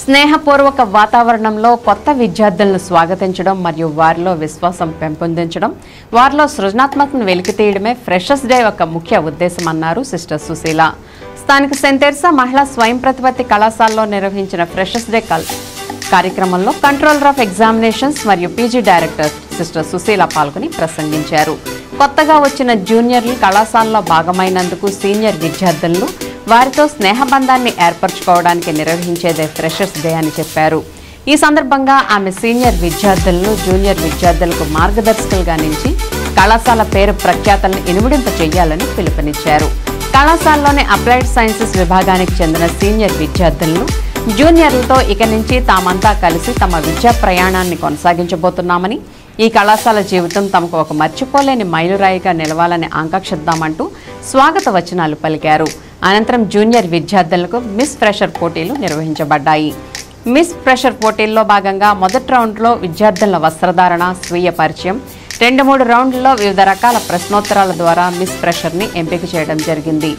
స్నేహపూర్వక వాతావరణంలో కొత్త విద్యార్థులను స్వాగతించడం మరియు వారిలో విశ్వాసం పెంపొందించడం, వారిలో సృజనాత్మకతను వెలికితీయడమే ఫ్రెషర్స్ డే యొక్క ముఖ్య ఉద్దేశమన్నారు సిస్టర్ సుశీల. స్థానిక సెయింట్ తెరెసా మహిళా స్వయం ప్రతిపత్తి కళాశాలలో నిర్వహించిన ఫ్రెషర్స్ డే కార్యక్రమంలో కంట్రోలర్ ఆఫ్ ఎగ్జామినేషన్స్ మరియు పీజీ డైరెక్టర్ సిస్టర్ సుశీల పాల్గొని ప్రసంగించారు. కొత్తగా వచ్చిన జూనియర్లు కళాశాలలో భాగమైనందుకు సీనియర్ విద్యార్థులను వారితో స్నేహబంధాన్ని ఏర్పరచుకోవడానికి నిర్వహించేదే ఫ్రెషర్స్ డే అని చెప్పారు. ఈ సందర్భంగా ఆమె సీనియర్ విద్యార్థులను జూనియర్ విద్యార్థులకు మార్గదర్శకులుగా నిలిచి కళాశాల పేరు ప్రఖ్యాతలను ఇనుమడింప చేయాలని పిలుపునిచ్చారు. కళాశాలలోని అప్లైడ్ సైన్సెస్ విభాగానికి చెందిన సీనియర్ విద్యార్థులను జూనియర్లతో ఇక నుంచి తామంతా కలిసి తమ విద్యా ప్రయాణాన్ని కొనసాగించబోతున్నామని, ఈ కళాశాల జీవితం తమకు ఒక మర్చిపోలేని మైలురాయిగా నిలవాలని ఆకాంక్షిద్దామంటూ స్వాగత వచనాలు పలికారు. అనంతరం జూనియర్ విద్యార్థులకు మిస్ ఫ్రెషర్ పోటీలు నిర్వహించబడ్డాయి. మిస్ ఫ్రెషర్ పోటీల్లో భాగంగా మొదటి రౌండ్లో విద్యార్థుల వస్త్రధారణ, స్వీయ పరిచయం, 2-3 రౌండ్లలో వివిధ రకాల ప్రశ్నోత్తరాల ద్వారా మిస్ ఫ్రెషర్ని ఎంపిక చేయడం జరిగింది.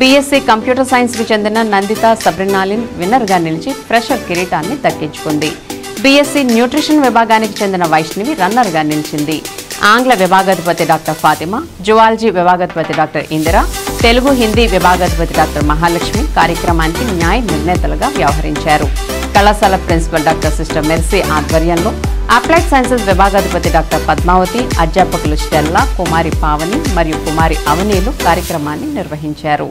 బీఎస్సీ కంప్యూటర్ సైన్స్కి చెందిన నందిత సబ్రినాలిన్ విన్నర్గా నిలిచి ఫ్రెషర్ కిరీటాన్ని దక్కించుకుంది. బీఎస్సీ న్యూట్రిషన్ విభాగానికి చెందిన వైష్ణవి రన్నర్గా నిలిచింది. ఆంగ్ల విభాగాధిపతి డాక్టర్ ఫాతిమా, జువాలజీ విభాగాధిపతి డాక్టర్ ఇందిరా, తెలుగు హిందీ విభాగాధిపతి డాక్టర్ మహాలక్ష్మి కార్యక్రమానికి న్యాయ నిర్ణేతలుగా వ్యవహరించారు. కళాశాల ప్రిన్సిపల్ డాక్టర్ సిస్టర్ మెర్సీ ఆధ్వర్యంలో అప్లైడ్ సైన్సెస్ విభాగాధిపతి డాక్టర్ పద్మావతి, అధ్యాపకులు స్టెల్లా, కుమారి పావని మరియు కుమారి అవనీలు కార్యక్రమాన్ని నిర్వహించారు.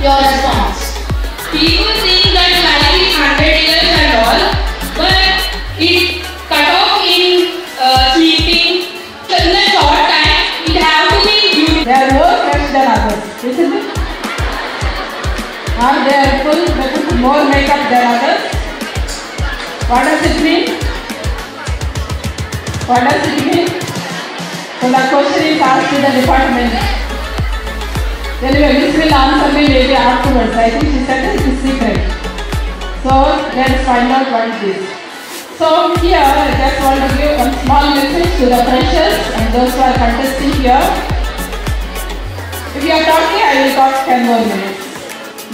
Your response. People think that life is 100 years and all, but it cut off in sleeping. So in a short time, it have to be beautiful. They are more fresh than others, isn't it? Or they are full, they put more makeup than others. What does it mean? What does it mean? So the question is asked to the department. Anyway, Miss will answer me maybe afterwards. I think she said it is secret. So let's find out what it is. So here I just want to give a small message to the freshers and those who are contesting here. If you are talking, I will talk 10 more minutes.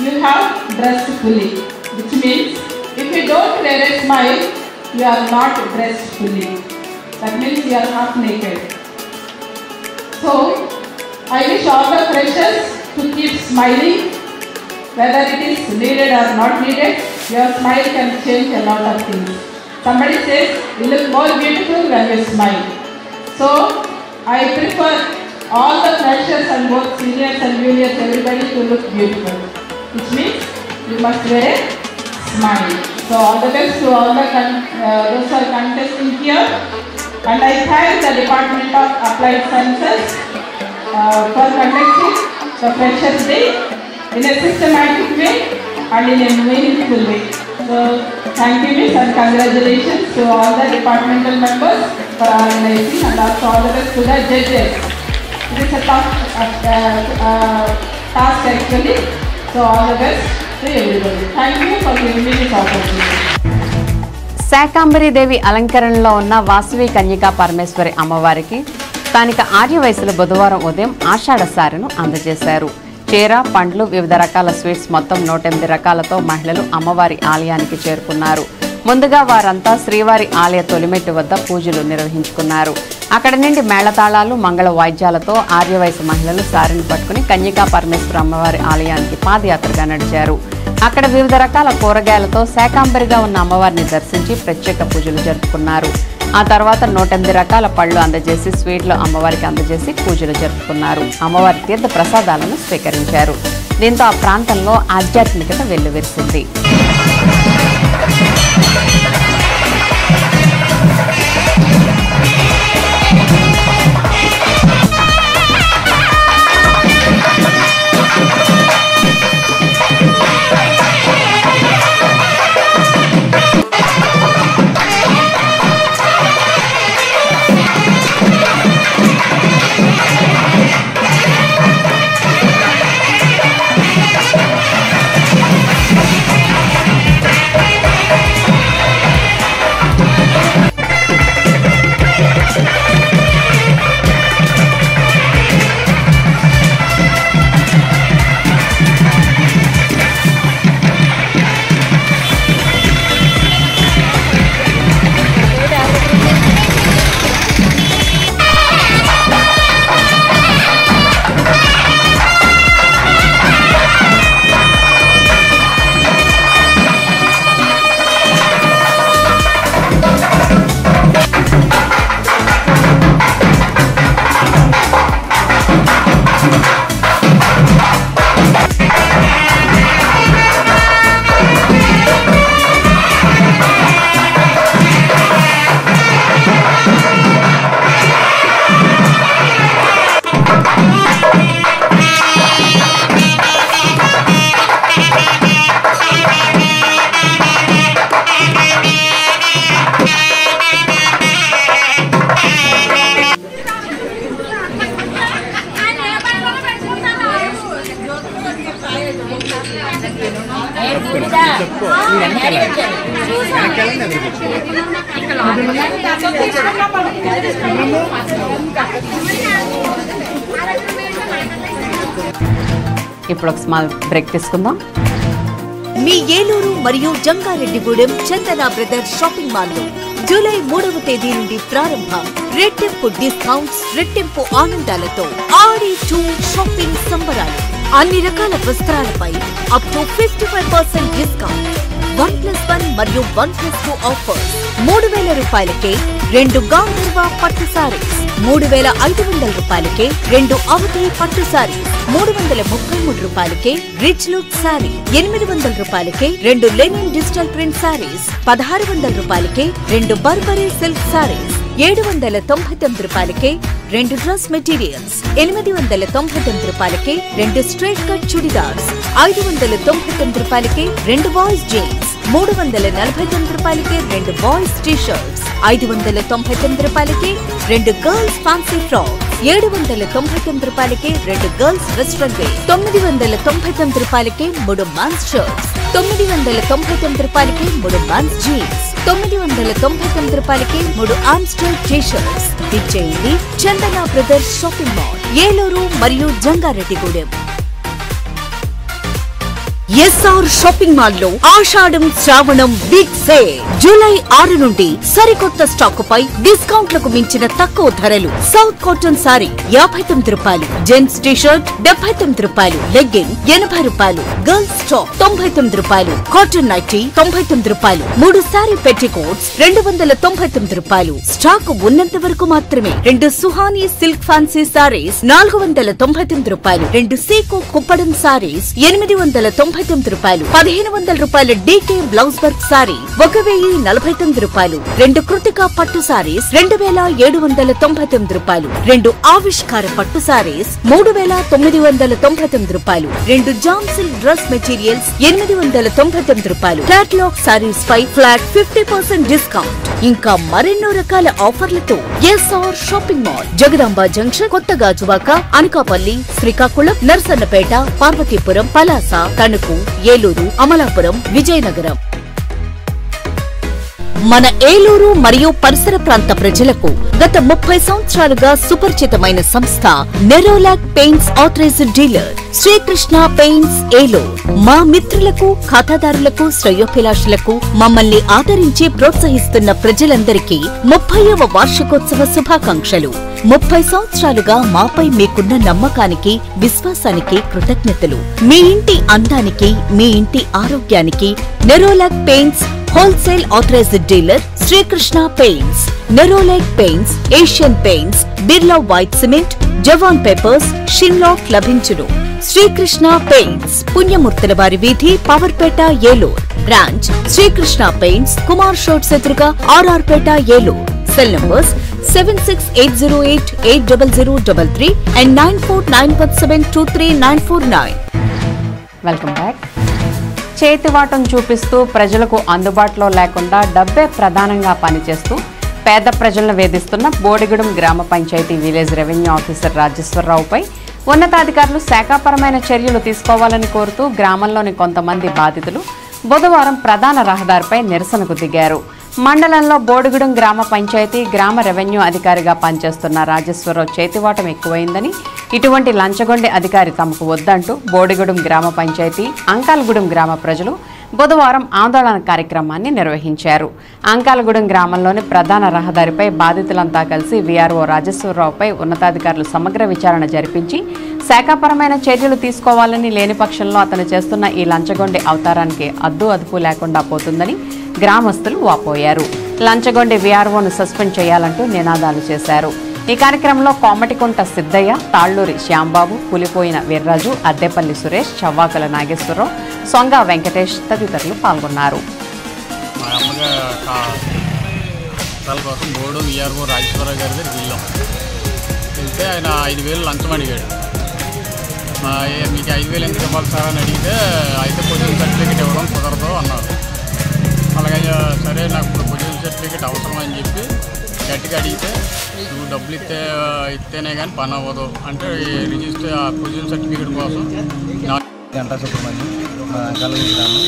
You have dressed fully, which means if you don't wear a smile, you are not dressed fully. That means you are half naked. So I wish all the freshers to keep smiling, whether it is needed or not needed. Your smile can change a lot of things. Somebody says you look more beautiful when you smile. So I prefer all the freshers and both seniors and juniors, everybody to look beautiful, which means you must wear a smile. So all the best to all the those who are contesting here, and I thank the Department of Applied Sciences for conducting the Freshers Day in a systematic way and in a meaningful way. So thank you, Miss, and congratulations to all the departmental members for organizing, and also all the best to the judges. It is a tough task actually. So all the best to everybody. Thank you for giving me this opportunity. Shakambari Devi అలంకరణలో ఉన్న వాసవి కన్యకా పరమేశ్వరి అమ్మవారికి స్థానిక ఆర్యవయసులు బుధవారం ఉదయం ఆషాఢ సారెను అందజేశారు. చీర, పండ్లు, వివిధ రకాల స్వీట్స్ మొత్తం 108 రకాలతో మహిళలు అమ్మవారి ఆలయానికి చేరుకున్నారు. ముందుగా వారంతా శ్రీవారి ఆలయ తొలిమెట్టు వద్ద పూజలు నిర్వహించుకున్నారు. అక్కడి నుండి మేళతాళాలు మంగళ వాయిద్యాలతో ఆర్యవయసు మహిళలు సారిని పట్టుకుని కన్యకా పరమేశ్వర అమ్మవారి ఆలయానికి పాదయాత్రగా నడిచారు. అక్కడ వివిధ రకాల కూరగాయలతో శాకాంబరిగా ఉన్న అమ్మవారిని దర్శించి ప్రత్యేక పూజలు జరుపుకున్నారు. ఆ తర్వాత 108 రకాల పళ్ళు అందజేసి స్వీట్లు అమ్మవారికి అందజేసి పూజలు జరుపుకున్నారు. అమ్మవారి తీర్థ ప్రసాదాలను స్వీకరించారు. దీంతో ఆ ప్రాంతంలో ఆధ్యాత్మికత వెల్లువిరిసింది. ఇప్పుడు ఒక స్మాల్ బ్రేక్ తీసుకుందాం. మీ ఏలూరు మరియు జంగారెడ్డిగూడెం చందన బ్రదర్స్ షాపింగ్ మాల్ లో జూలై 3వ తేదీ నుండి ప్రారంభం. రెట్టింపు డిస్కౌంట్స్, రెట్టింపు ఆనందాలతో ఆడి 2 షాపింగ్ సంబరాలు. అన్ని రకాల వస్త్రాలపై అప్ టు 55% డిస్కౌంట్. 1+1 మరియు 1+2 ఆఫర్. 3,000 రూపాయలకే 2 గాంధర్వ పట్టు సారీస్, 3,500 రూపాయలకే 2 అవధి పట్టు సారీస్, 333 రూపాయలకే రిచ్ లుక్ సారీ, 800 రూపాయలకే 2 లెనిన్ డిజిటల్ ప్రింట్ సారీస్, 1,600 రూపాయలకే 2 బర్బరీ సిల్క్ సారీస్, 799 రూపాయలకే 2 డ్రెస్ మెటీరియల్స్, 899 రూపాయలకే 2 స్ట్రైట్ కట్ చుడిదార్స్, 599 రూపాయలకే 2 బాయ్స్ జీన్స్, 349 రూపాయలకే 2 బాయ్స్ టీ షర్ట్స్, 599 రూపాయలకే 2 గర్ల్స్ ఫ్యాన్సీ ఫ్రాక్, 799 రూపాయలకే 2 గర్ల్స్ వెస్ట్రన్ వేర్, 999 రూపాయలకే 3 మెన్స్ షర్ట్స్, 999 రూపాయలకే 3 మెన్స్ జీన్స్, 999 రూపాయలకే 3 ఆమ్స్టర్ టీ షర్ట్స్. ఇచ్చేయండి చందన బ్రదర్స్ షాపింగ్ మాల్, ఏలూరు మరియు జంగారెడ్డిగూడెం. ఎస్ఆర్ షాపింగ్ మాల్ లో ఆషాఢం శ్రావణం బిగ్ సేల్. జూలై 6 నుండి సరికొత్త స్టాకు పై డిస్కౌంట్లకు మించిన తక్కువ ధరలు. సౌత్ కాటన్ సారీ 59 రూపాయలు, జెంట్స్ టీ షర్ట్ 79 రూపాయలు, లెగ్గిన్ 80 రూపాయలు, గర్ల్స్ టాప్ 99 రూపాయలు, కాటన్ నైటీ 99 రూపాయలు, 3 సారీ పెట్టికోట్స్ 299 రూపాయలు. స్టాకు ఉన్నంత వరకు మాత్రమే. 2 సుహానీ సిల్క్ ఫ్యాన్సీ సారీస్ 499 రూపాయలు, 2 సీకో కుప్పడం సారీస్ 899 రూపాయలు, 1,500 రూపాయల డీకే బ్లౌజ్ వర్క్ సారీ 1,049 రూపాయలు, 2 కృతికా పట్టు సారీస్ 2,799 రూపాయలు, 2 ఆవిష్కార పట్టు సారీస్ 3,999 రూపాయలు, 2 జామ్ సిల్క్ డ్రెస్ మెటీరియల్స్ 899 రూపాయలు. కేటలాగ్ సారీస్ పై ఫ్లాట్ 50% డిస్కౌంట్. ఇంకా మరెన్నో రకాల ఆఫర్లతో SR shopping mall, Jagadamba junction, కొత్త గాజువాక, అనకాపల్లి, శ్రీకాకుళం, నర్సన్నపేట, పార్వతీపురం, పలాస, తణుకు, ఏలూరు, అమలాపురం, విజయనగరం. మన ఏలూరు మరియు పరిసర ప్రాంత ప్రజలకు గత 30 సంవత్సరాలుగా సుపరిచితమైన సంస్థ Nerolac paints authorised dealer Srikrishna paints Eluru. మా మిత్రులకు, ఖాతాదారులకు, శ్రేయోభిలాషులకు మమ్మల్ని ఆదరించి ప్రోత్సహిస్తున్న ప్రజలందరికీ 30వ వార్షికోత్సవ శుభాకాంక్షలు. 30 సంవత్సరాలుగా మాపై మీకున్న నమ్మకానికి, విశ్వాసానికి కృతజ్ఞతలు. మీ ఇంటి అందానికి, మీ ఇంటి ఆరోగ్యానికి Nerolac Paints wholesale authorised dealer Srikrishna Paints. Nerolac Paints, Asian Paints, Birla white cement, Jawan papers, షిన్లాక్ లభించును. శ్రీకృష్ణ పెయింట్స్, పుణ్యమూర్తుల వారి వీధి, పవర్పేట, ఏలూరు. బ్రాంచ్ శ్రీకృష్ణ పెయింట్స్, కుమార్ షోట్స్ ఎదురుగా, RR Peta, Eluru. Cell numbers 7680880033 and 9491723949. Welcome back. చేతివాటం చూపిస్తూ ప్రజలకు అందుబాటులో లేకుండా డబ్బే ప్రధానంగా పనిచేస్తూ పేద ప్రజలను వేధిస్తున్న బోడిగూడెం గ్రామ పంచాయతీ విలేజ్ రెవెన్యూ ఆఫీసర్ రాజేశ్వరరావుపై ఉన్నతాధికారులు శాఖాపరమైన చర్యలు తీసుకోవాలని కోరుతూ గ్రామంలోని కొంతమంది బాధితులు బుధవారం ప్రధాన రహదారిపై నిరసనకు దిగారు. మండలంలో బోడిగూడెం గ్రామ పంచాయతీ గ్రామ రెవెన్యూ అధికారిగా పనిచేస్తున్న రాజేశ్వరరావు చేతివాటం ఎక్కువైందని, ఇటువంటి లంచగొండి అధికారి తమకు వద్దంటూ బోడిగూడెం గ్రామ పంచాయతీ అంకాలగూడెం గ్రామ ప్రజలు బుధవారం ఆందోళన కార్యక్రమాన్ని నిర్వహించారు. అంకాలగూడెం గ్రామంలోని ప్రధాన రహదారిపై బాధితులంతా కలిసి వీఆర్ఓ రాజేశ్వరరావుపై ఉన్నతాధికారులు సమగ్ర విచారణ జరిపించి శాఖాపరమైన చర్యలు తీసుకోవాలని, లేని పక్షంలో అతను చేస్తున్న ఈ లంచగొండి అవతారానికి అద్దు అదుపు లేకుండా పోతుందని గ్రామస్తులు వాపోయారు. లంచగొండి వీఆర్ఓను సస్పెండ్ చేయాలంటూ నినాదాలు చేశారు. ఈ కార్యక్రమంలో కోమటికుంట సిద్ధయ్య, తాళ్లూరి శ్యాంబాబు, పులిపోయిన వీర్రాజు, అద్దెపల్లి సురేష్, చవ్వాకుల నాగేశ్వరరావు, సొంగ వెంకటేష్ తదితరులు పాల్గొన్నారు. మా అమ్మగారి కోసం బోర్డు వీఆర్ఓ రాజేశ్వరరావు గారి దగ్గర వెళ్ళాం. వెళ్తే ఆయన 5,000 లంచం అడిగాడు. మీకు 5,000 ఎందుకు ఇవ్వాలి సార్ అని అడిగితే అయితే పొజిషన్ సర్టిఫికేట్ ఇవ్వడం కుదరదు అన్నారు. అలాగే సరే నాకు ఇప్పుడు పొజిషన్ సర్టిఫికేట్ అవసరం అని చెప్పి గట్టిగా అడిగితే నువ్వు డబ్బులు ఇస్తేనే కానీ పని అవ్వదు అంటే రిజిస్టర్ పొజిషన్ సర్టిఫికేట్ కోసం గంటా సుబ్రహ్మణ్యం అంకాలగూడెం గ్రామం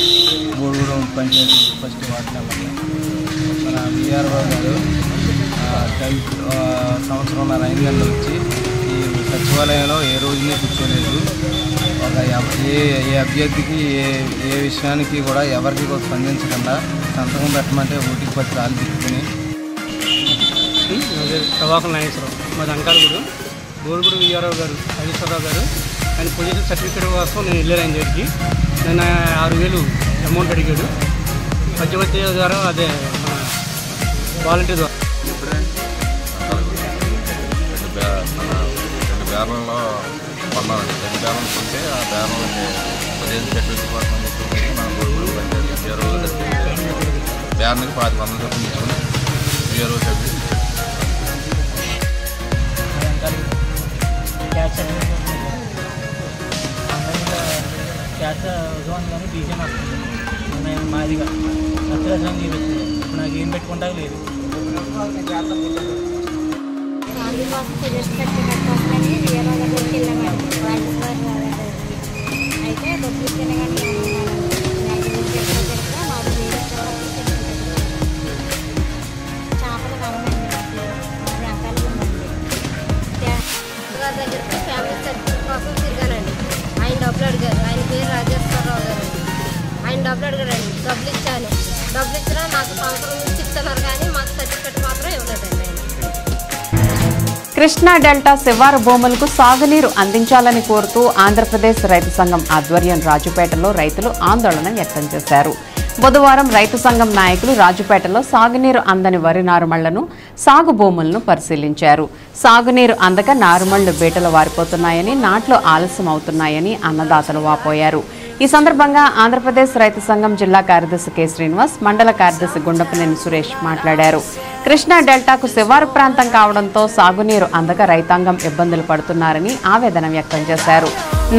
బోడిగూడెం పంచాయతీ ఫస్ట్ వార్డు నెంబర్లో మన వీఆర్ఓ గారు సంవత్సరంన్నర 5 గంటలు వచ్చి ఈ సచివాలయంలో ఏ రోజునే కూర్చోలేదు. ఒక ఏ అభ్యర్థికి ఏ విషయానికి కూడా ఎవరికి కూడా స్పందించకుండా సంతకం పెట్టమంటే 1కి 10 సార్లు తిప్పుకొని చవ్వాకుల నాగేశ్వరరావు మాది అంకాలగూడెం బోడిగూడెం వీఆర్ఓ గారు రాజేశ్వరరావు గారు ఆయన పొజిషన్ సర్టిఫికేట్ కోసం నేను వెళ్ళాను. ఆయన దగ్గరికి నేను 6,000 అమౌంట్ అడిగాడు. మధ్యవర్తి ద్వారా అదే వాలంటీర్ ద్వారా రెండు బేరంలో కొన్నామండి. 2 బేరం కొంటే ఆ బేరంలోకి పొజిషన్ సర్టిఫికేట్ కోసం చెప్పి మన బోడిగూడెం పంచాయతీ వీఆర్ఓ బేరానికి 5,000 చొప్పున తీసుకుని వీఆర్ఓ సర్టిఫికేట్ క్యాష్ జోన్ కానీ డీజే వస్తుంది నేను మాదిగా అత్యవసరం చూపిస్తుంది. ఇప్పుడు నాకు ఏం పెట్టుకుంటా లేదు. అయితే డబ్బులు తినగానే చేపలు కావాలండి దగ్గరికి ఫ్యామిలీ సర్టిఫికేట్ కోసం తిరిగానండి. ఆయన డబ్బులు అడిగారు. ఆయన పేరు రాజేశ్వరరావు గారు. ఆయన డబ్బులు అడిగారండి. డబ్బులు ఇచ్చాను. డబ్బులు ఇచ్చినా నాకు సంవత్సరం నుంచి ఇస్తున్నారు కానీ మాకు సర్టిఫికేట్ మాత్రం ఇవ్వలేదండి. కృష్ణా డెల్టా శివారు భూములకు సాగునీరు అందించాలని కోరుతూ ఆంధ్రప్రదేశ్ రైతు సంఘం ఆధ్వర్యం రాజుపేటలో రైతులు ఆందోళన వ్యక్తం చేశారు. బుధవారం రైతు సంఘం నాయకులు రాజుపేటలో సాగునీరు అందని వరి నారుమళ్లను, సాగు భూములను పరిశీలించారు. సాగునీరు అందక నారుమళ్లు బీటలు వారిపోతున్నాయని, నాట్లు ఆలస్యం అవుతున్నాయని అన్నదాతలు వాపోయారు. ఈ సందర్భంగా ఆంధ్రప్రదేశ్ రైతు సంఘం జిల్లా కార్యదర్శి కె శ్రీనివాస్, మండల కార్యదర్శి గుండపనేని సురేష్ మాట్లాడారు. కృష్ణా డెల్టాకు శివారు ప్రాంతం కావడంతో సాగునీరు అందక రైతాంగం ఇబ్బందులు పడుతున్నారని ఆవేదన వ్యక్తం చేశారు.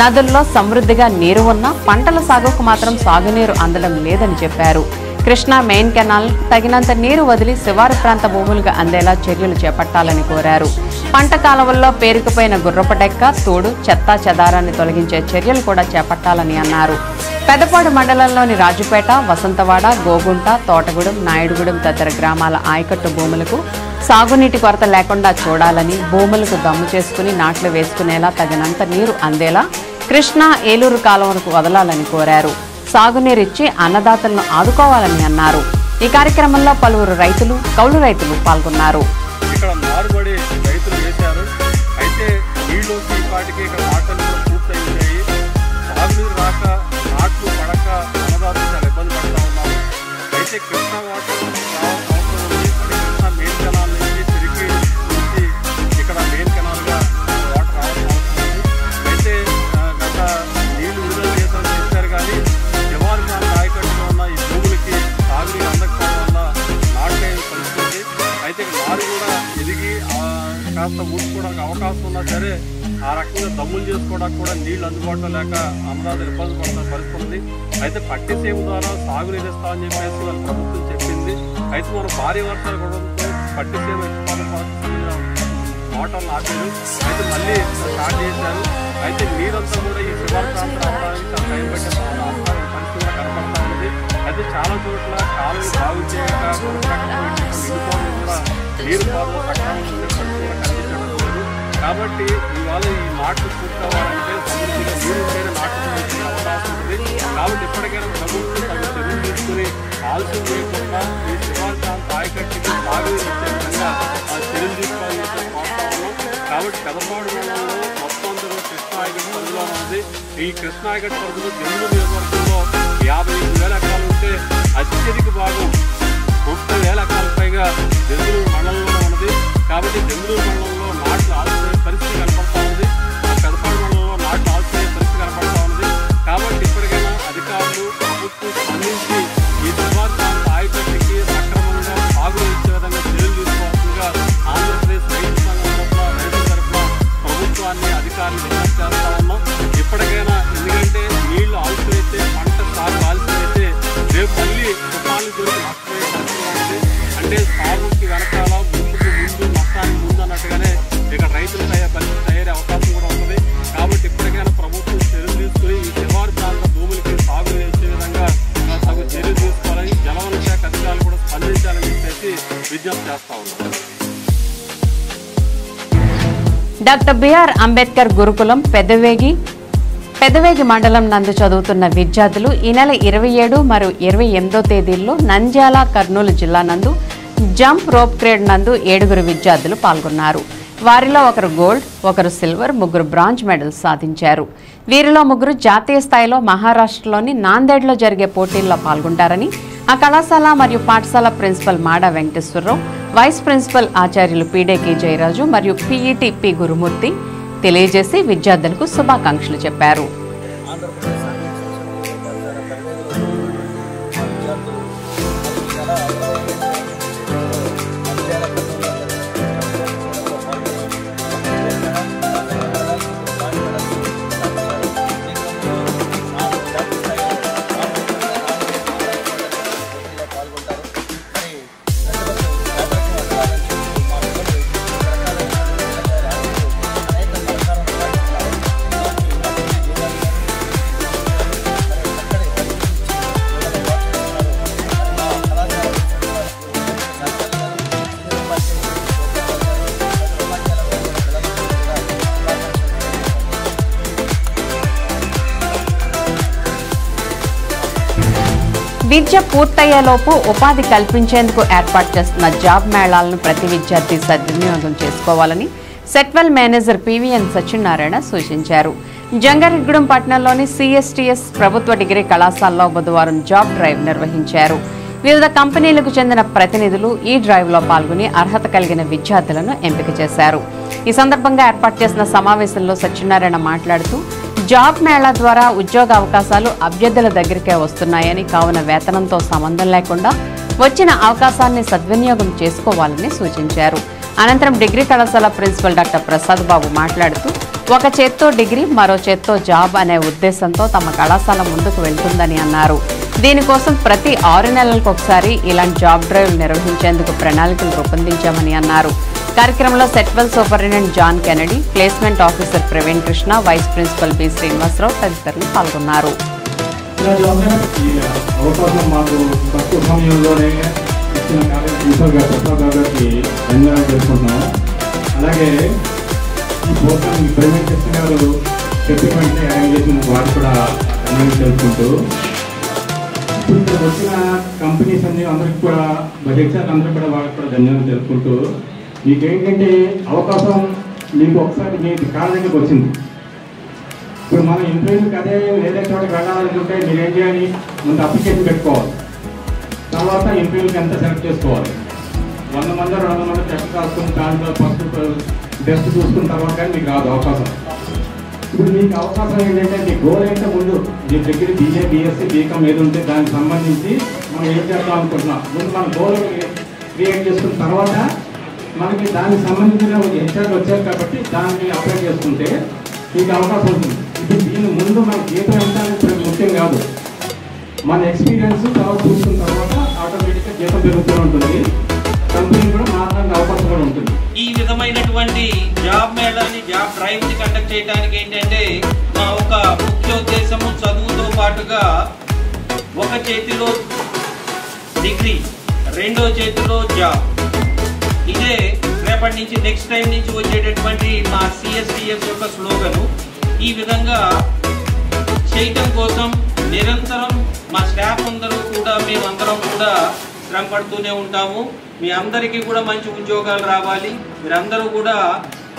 నదుల్లో సమృద్ధిగా నీరు ఉన్నా పంటల సాగుకు మాత్రం సాగునీరు అందడం లేదని చెప్పారు. కృష్ణా మెయిన్ కెనాల్ తగినంత నీరు వదిలి శివారు ప్రాంత భూములుగా అందేలా చర్యలు చేపట్టాలని కోరారు. పంట కాలువల్లో పేరుకుపోయిన గుర్రపటెక్క, తోడు, చెత్తా చెదారాన్ని తొలగించే చర్యలు కూడా చేపట్టాలని అన్నారు. పెదపాడు మండలంలోని రాజుపేట, వసంతవాడ, గోగుంట, తోటగూడెం, నాయుడుగూడెం తదితర గ్రామాల ఆయకట్టు భూములకు సాగునీటి కొరత లేకుండా చూడాలని, భూములకు దమ్ము చేసుకుని నాట్లు వేసుకునేలా తగినంత నీరు అందేలా కృష్ణా, ఏలూరు కాలువలకు వదలాలని కోరారు. సాగునీరిచ్చి అన్నదాతలను ఆదుకోవాలని అన్నారు. ఈ కార్యక్రమంలో పలువురు రైతులు, కౌలు రైతులు పాల్గొన్నారు. ఇక్కడ నారుబడి రైతులు వేశారు. అయితే నీళ్ళు వాటికి ఇక్కడ నాటలు పూర్తయినాయి. సాగునీరు రాక నాట్లు పడక అన్నదాతలు చాలా ఇబ్బంది పడుతూ ఉన్నారు. అయితే కృష్ణా వాటర్ అవసరం ఉంది. కృష్ణా మెయిన్ కెనాల్ నుంచి తిరిగి నుంచి ఇక్కడ మెయిన్ కెనాల్గా వాటర్ రావాల్సిన అవసరం ఉంది. అయితే గత నీళ్లు విడుదల చేశారు చేశారు కానీ శివారు ప్రాంత ఆయకట్టులో ఉన్న ఈ భూములకి సాగునీరు అందకపోవడం వల్ల నాటే పరిస్థితి. అయితే నారు కూడా ఎదిగి కాస్త ఊడ్చుకోవడానికి అవకాశం ఉన్నా సరే ఆ రకంగా దమ్ములు చేసుకోవడానికి కూడా నీళ్లు అందుబాటులో లేక అన్నదాతలు ఇబ్బంది పడుతున్న పరిస్థితి ఉంది. అయితే పట్టిసీమ ద్వారా సాగునీరు ఇస్తామని చెప్పేసి వాళ్ళ ప్రభుత్వం చెప్పింది. అయితే మనం భారీ వర్షాలు పడడంతో పట్టిసీమ మోటార్లు ఆపారు. అయితే మళ్ళీ స్టార్ట్ చేశారు. అయితే నీరంతా కూడా ఈ శివారు ప్రాంతం రావడానికి చాలా టైం పట్టే పరిస్థితి కూడా కనపడతా ఉంది. అయితే చాలా చోట్ల కాలువలు బాగు చేయక నిండిపోవడం కూడా నీరు పాదం సక్రమంగా ఉండే పరిస్థితి కూడా కనిపించడం లేదు. కాబట్టి ఇవాళ ఈ నాట్లు పూర్తవ్వాలంటే సమృద్ధిగా నీరు ఉంటేనే నాట్లు పూర్తి అవకాశం ఉంది. కాబట్టి ఇప్పటికైనా ప్రభుత్వం తగు చర్యలు తీసుకుని ఆలస్యం చేయకుండా ఈ శివారు ప్రాంత ఆయకట్టుకి సాగునీరు ఇచ్చే విధంగా చర్యలు తీసుకోవాలని కోరుతా ఉన్నాం. కాబట్టి పెదపాడు మండలంలో మొత్తం అందరూ కృష్ణా ఆయకట్టు పరిధిలో ఉంది. ఈ కృష్ణా ఆయకట్టు పరిధిలో జమ్ము నియోజకవర్గంలో 55,000 ఎకరాలు ఉంటే అత్యధిక భాగం 30,000 ఎకరాల పైగా జంగులూరు మండలంలో ఉన్నది. కాబట్టి జంగులూరు మండలంలో నాట్లు ఆల్చిపోయే పరిస్థితి కనపడతా ఉంది. పెదపాడు మండలంలో నాట్లు ఆల్చిపోయే పరిస్థితి కనపడతా ఉంది. కాబట్టి ఇప్పటికైనా అధికారులు ప్రభుత్వం స్పందించి ఈ శివారు ప్రాంత ఆయకట్టుకి సక్రమంగా సాగులు ఇచ్చే విధంగా చర్యలు తీసుకోవాల్సిందిగా ఆంధ్రప్రదేశ్ రైతు సంఘం తరఫున రైతుల తరఫున ప్రభుత్వాన్ని అధికారులు విజ్ఞప్తి చేస్తా ఉన్నాం. ఇప్పటికైనా ఎందుకంటే నీళ్లు ఆల్చిపోయితే పంట సాగు ఆల్చిపోయితే రేపు మళ్ళీ తుఫాన్లు దొరికి నష్టపోయే పరిస్థితి ఉంటుంది. అంటే సాగుకి వెనకాల ముందుకు ముందు నష్టానికి ముందు అన్నట్టుగానే ఇక్కడ రైతులు పరిస్థితి తయారయ్యే అవకాశం కూడా ఉంటుంది. కాబట్టి ఇప్పటికైనా ప్రభుత్వం చర్యలు తీసుకుని ఈ శివారు ప్రాంత భూములకి సాగు వేసే విధంగా తగు చర్యలు తీసుకోవాలని జలవనరుల శాఖ అధికారులు కూడా స్పందించాలని చెప్పేసి విజ్ఞప్తి చేస్తా ఉన్నాం. డాక్టర్ బిఆర్ అంబేద్కర్ గురుకులం పెదవేగి మండలం నందు చదువుతున్న విద్యార్థులు ఈ నెల 27 మరియు 28 తేదీల్లో నంద్యాల, కర్నూలు జిల్లా నందు జంప్ రోప్ క్రేడ్ నందు 7 విద్యార్థులు పాల్గొన్నారు. వారిలో ఒకరు గోల్డ్, ఒకరు సిల్వర్, 3 బ్రాంజ్ మెడల్స్ సాధించారు. వీరిలో 3 జాతీయ స్థాయిలో మహారాష్ట్రలోని నాందేడ్లో జరిగే పోటీల్లో పాల్గొంటారని ఆ కళాశాల మరియు పాఠశాల ప్రిన్సిపల్ మాడా వెంకటేశ్వరరావు, వైస్ ప్రిన్సిపల్ ఆచార్యులు పీడేకే జయరాజు మరియు పీఈటీ పి గురుమూర్తి తెలియజేసి విద్యార్థులకు శుభాకాంక్షలు చెప్పారు. విద్య పూర్తయ్యేలోపు ఉపాధి కల్పించేందుకు ఏర్పాటు చేస్తున్న జాబ్ మేళాలను ప్రతి విద్యార్థి సద్వినియోగం చేసుకోవాలని సెట్వెల్ మేనేజర్ పివిఎన్ సత్యనారాయణ సూచించారు. జంగారెడ్డిగూడెం పట్టణంలోని సిఎస్టిఎస్ ప్రభుత్వ డిగ్రీ కళాశాలలో బుధవారం జాబ్ డ్రైవ్ నిర్వహించారు. వివిధ కంపెనీలకు చెందిన ప్రతినిధులు ఈ డ్రైవ్లో పాల్గొని అర్హత కలిగిన విద్యార్థులను ఎంపిక చేశారు. ఈ సందర్భంగా ఏర్పాటు చేసిన సమావేశంలో సత్యనారాయణ మాట్లాడుతూ జాబ్ మేళా ద్వారా ఉద్యోగ అవకాశాలు అభ్యర్థుల దగ్గరికే వస్తున్నాయని, కావున వేతనంతో సంబంధం లేకుండా వచ్చిన అవకాశాన్ని సద్వినియోగం చేసుకోవాలని సూచించారు. అనంతరం డిగ్రీ కళాశాల ప్రిన్సిపల్ డాక్టర్ ప్రసాద్ బాబు మాట్లాడుతూ ఒక చేత్తో డిగ్రీ, మరో చేత్తో జాబ్ అనే ఉద్దేశంతో తమ కళాశాల ముందుకు వెళ్తుందని అన్నారు. దీనికోసం ప్రతి 6 నెలలకు ఒకసారి ఇలాంటి జాబ్ డ్రైవ్ నిర్వహించేందుకు ప్రణాళికలు రూపొందించామని అన్నారు. కార్యక్రమంలో Setwel superintendent John Kennedy, placement officer Praveen Krishna, vice principal B Srinivasarao తదితరులు పాల్గొన్నారు. ఈ అవకాశం మాకు తక్కువ సమయంలోనే ఇచ్చిన కాలేజ్ ప్రిన్సిపల్ గారు ప్రసాద్ గారికి ధన్యవాదాలు తెలుసుకుంటున్నాము. అలాగే ఈ ప్రోగ్రామ్ ప్రైవేట్ టెస్టింగ్ గారు చెప్పిన వెంటనే అరేంజ్ చేసిన వారు కూడా ధన్యవాదాలు తెలుసుకుంటూ ఇప్పుడు ఇక్కడ వచ్చిన కంపెనీస్ అన్ని అందరికి కూడా బడ్జెట్ అందరికీ కూడా వాళ్ళకి కూడా ధన్యవాదాలు తెలుసుకుంటూ మీకేంటంటే అవకాశం మీకు ఒకసారి మీ కాలేజీకి వచ్చింది. ఇప్పుడు మన ఇంటర్వ్యూకి అదే వేరే చోటకి వెళ్ళాలనుకుంటే మీరు ఏం చేయాలి, ముందు అప్లికేషన్ పెట్టుకోవాలి, తర్వాత ఇంటర్వ్యూకి ఎంత సెలెక్ట్ చేసుకోవాలి. 100 మంది 200 మంది టెస్ట్ రాసుకుని దాంట్లో ఫస్ట్ టెస్ట్ చూసుకున్న తర్వాత కానీ మీకు రాదు అవకాశం. ఇప్పుడు మీకు అవకాశం ఏంటంటే మీ గోల్ ఏంటో ముందు మీ దగ్గర BA BSc BCom ఏది ఉంటే దానికి సంబంధించి మనం ఏం చేద్దాం అనుకుంటున్నాం. ముందు మన గోల్ క్రియేట్ చేసుకున్న తర్వాత మనకి దానికి సంబంధించిన హెచ్ఆర్లు వచ్చారు కాబట్టి దానికి అప్లై చేసుకుంటే మీకు అవకాశం ఉంటుంది. ఇప్పుడు దీని ముందు మన జీతం ఎంత అనేది ముఖ్యం కాదు, మన ఎక్స్పీరియన్స్ తర్వాత చూసుకున్న తర్వాత ఆటోమేటిక్గా జీతం పెరుగుతూ ఉంటుంది, కంపెనీ కూడా మాట్లాడే అవకాశం కూడా ఉంటుంది. ఈ విధమైనటువంటి జాబ్ మేళాని జాబ్ డ్రైవ్ ని కండక్ట్ చేయడానికి ఏంటంటే మా ఒక ముఖ్య ఉద్దేశము చదువుతో పాటుగా ఒక చేతిలో డిగ్రీ, రెండో చేతిలో జాబ్. ఇదే రేపటి నుంచి నెక్స్ట్ టైం నుంచి వచ్చేటటువంటి మా CSTS యొక్క స్లోగను. ఈ విధంగా చేయటం కోసం నిరంతరం మా స్టాఫ్ అందరూ కూడా మేమందరం కూడా శ్రమ పడుతూనే ఉంటాము. మీ అందరికీ కూడా మంచి ఉద్యోగాలు రావాలి, మీరందరూ కూడా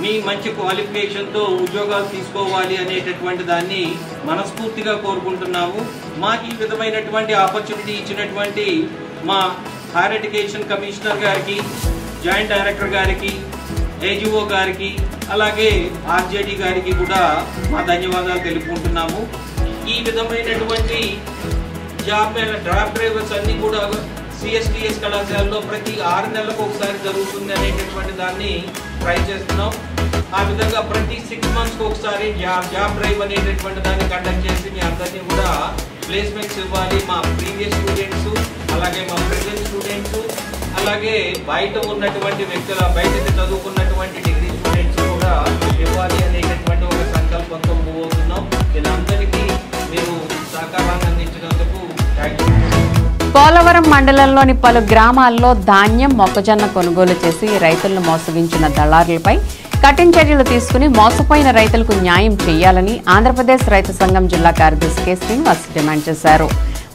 మీ మంచి క్వాలిఫికేషన్తో ఉద్యోగాలు తీసుకోవాలి అనేటటువంటి దాన్ని మనస్ఫూర్తిగా కోరుకుంటున్నాము. మాకు ఈ విధమైనటువంటి ఆపర్చునిటీ ఇచ్చినటువంటి మా హైయర్ ఎడ్యుకేషన్ కమిషనర్ గారికి, జాయింట్ డైరెక్టర్ గారికి, AGO గారికి, అలాగే RJD గారికి కూడా మా ధన్యవాదాలు తెలుపుకుంటున్నాము. ఈ విధమైనటువంటి జాబ్ డ్రైవర్స్ అన్ని కూడా CSTS కళాశాలలో ప్రతి 6 నెలలకు ఒకసారి జరుగుతుంది అనేటటువంటి దాన్ని ట్రై చేస్తున్నాం. ఆ విధంగా ప్రతి 6 months ఒకసారి జాబ్ డ్రైవ్ అనేటటువంటి దాన్ని కండక్ట్ చేసి మీ అందరినీ కూడా ప్లేస్మెంట్స్ ఇవ్వాలి. మా ప్రీవియస్ స్టూడెంట్స్, అలాగే మా ప్రెజెంట్ స్టూడెంట్స్, అలాగే బయట ఉన్నటువంటి వ్యక్తుల బయట చదువుకున్నటువంటి డిగ్రీ స్టూడెంట్స్ కూడా ఇవ్వాలి అనేటటువంటి ఒక సంకల్పంతో మూవ్ అవుతున్నాం. వీళ్ళందరికీ మీరు సహకారాన్ని అందించినందుకు థ్యాంక్ యూ. పోలవరం మండలంలోని పలు గ్రామాల్లో ధాన్యం, మొక్కజొన్న కొనుగోలు చేసి రైతులను మోసగించిన దళారులపై కఠిన చర్యలు తీసుకుని మోసపోయిన రైతులకు న్యాయం చేయాలని ఆంధ్రప్రదేశ్ రైతు సంఘం జిల్లా కార్యదర్శి K. శ్రీనివాస్ డిమాండ్ చేశారు.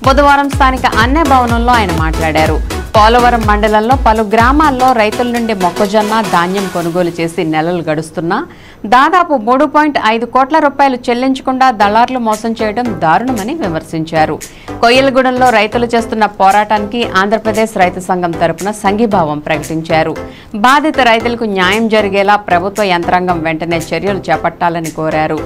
బుధవారం స్థానిక అన్నే భవనంలో ఆయన మాట్లాడారు. పోలవరం మండలంలో పలు గ్రామాల్లో రైతుల నుండి మొక్కజొన్న, ధాన్యం కొనుగోలు చేసి నెలలు గడుస్తున్నా దాదాపు 3.5 కోట్ల రూపాయలు చెల్లించకుండా దళారులు మోసం చేయడం దారుణమని విమర్శించారు. కొయ్యలగూడెంలో రైతులు చేస్తున్న పోరాటానికి ఆంధ్రప్రదేశ్ రైతు సంఘం తరపున సంఘీభావం ప్రకటించారు. బాధిత రైతులకు న్యాయం జరిగేలా ప్రభుత్వ యంత్రాంగం వెంటనే చర్యలు చేపట్టాలని కోరారు.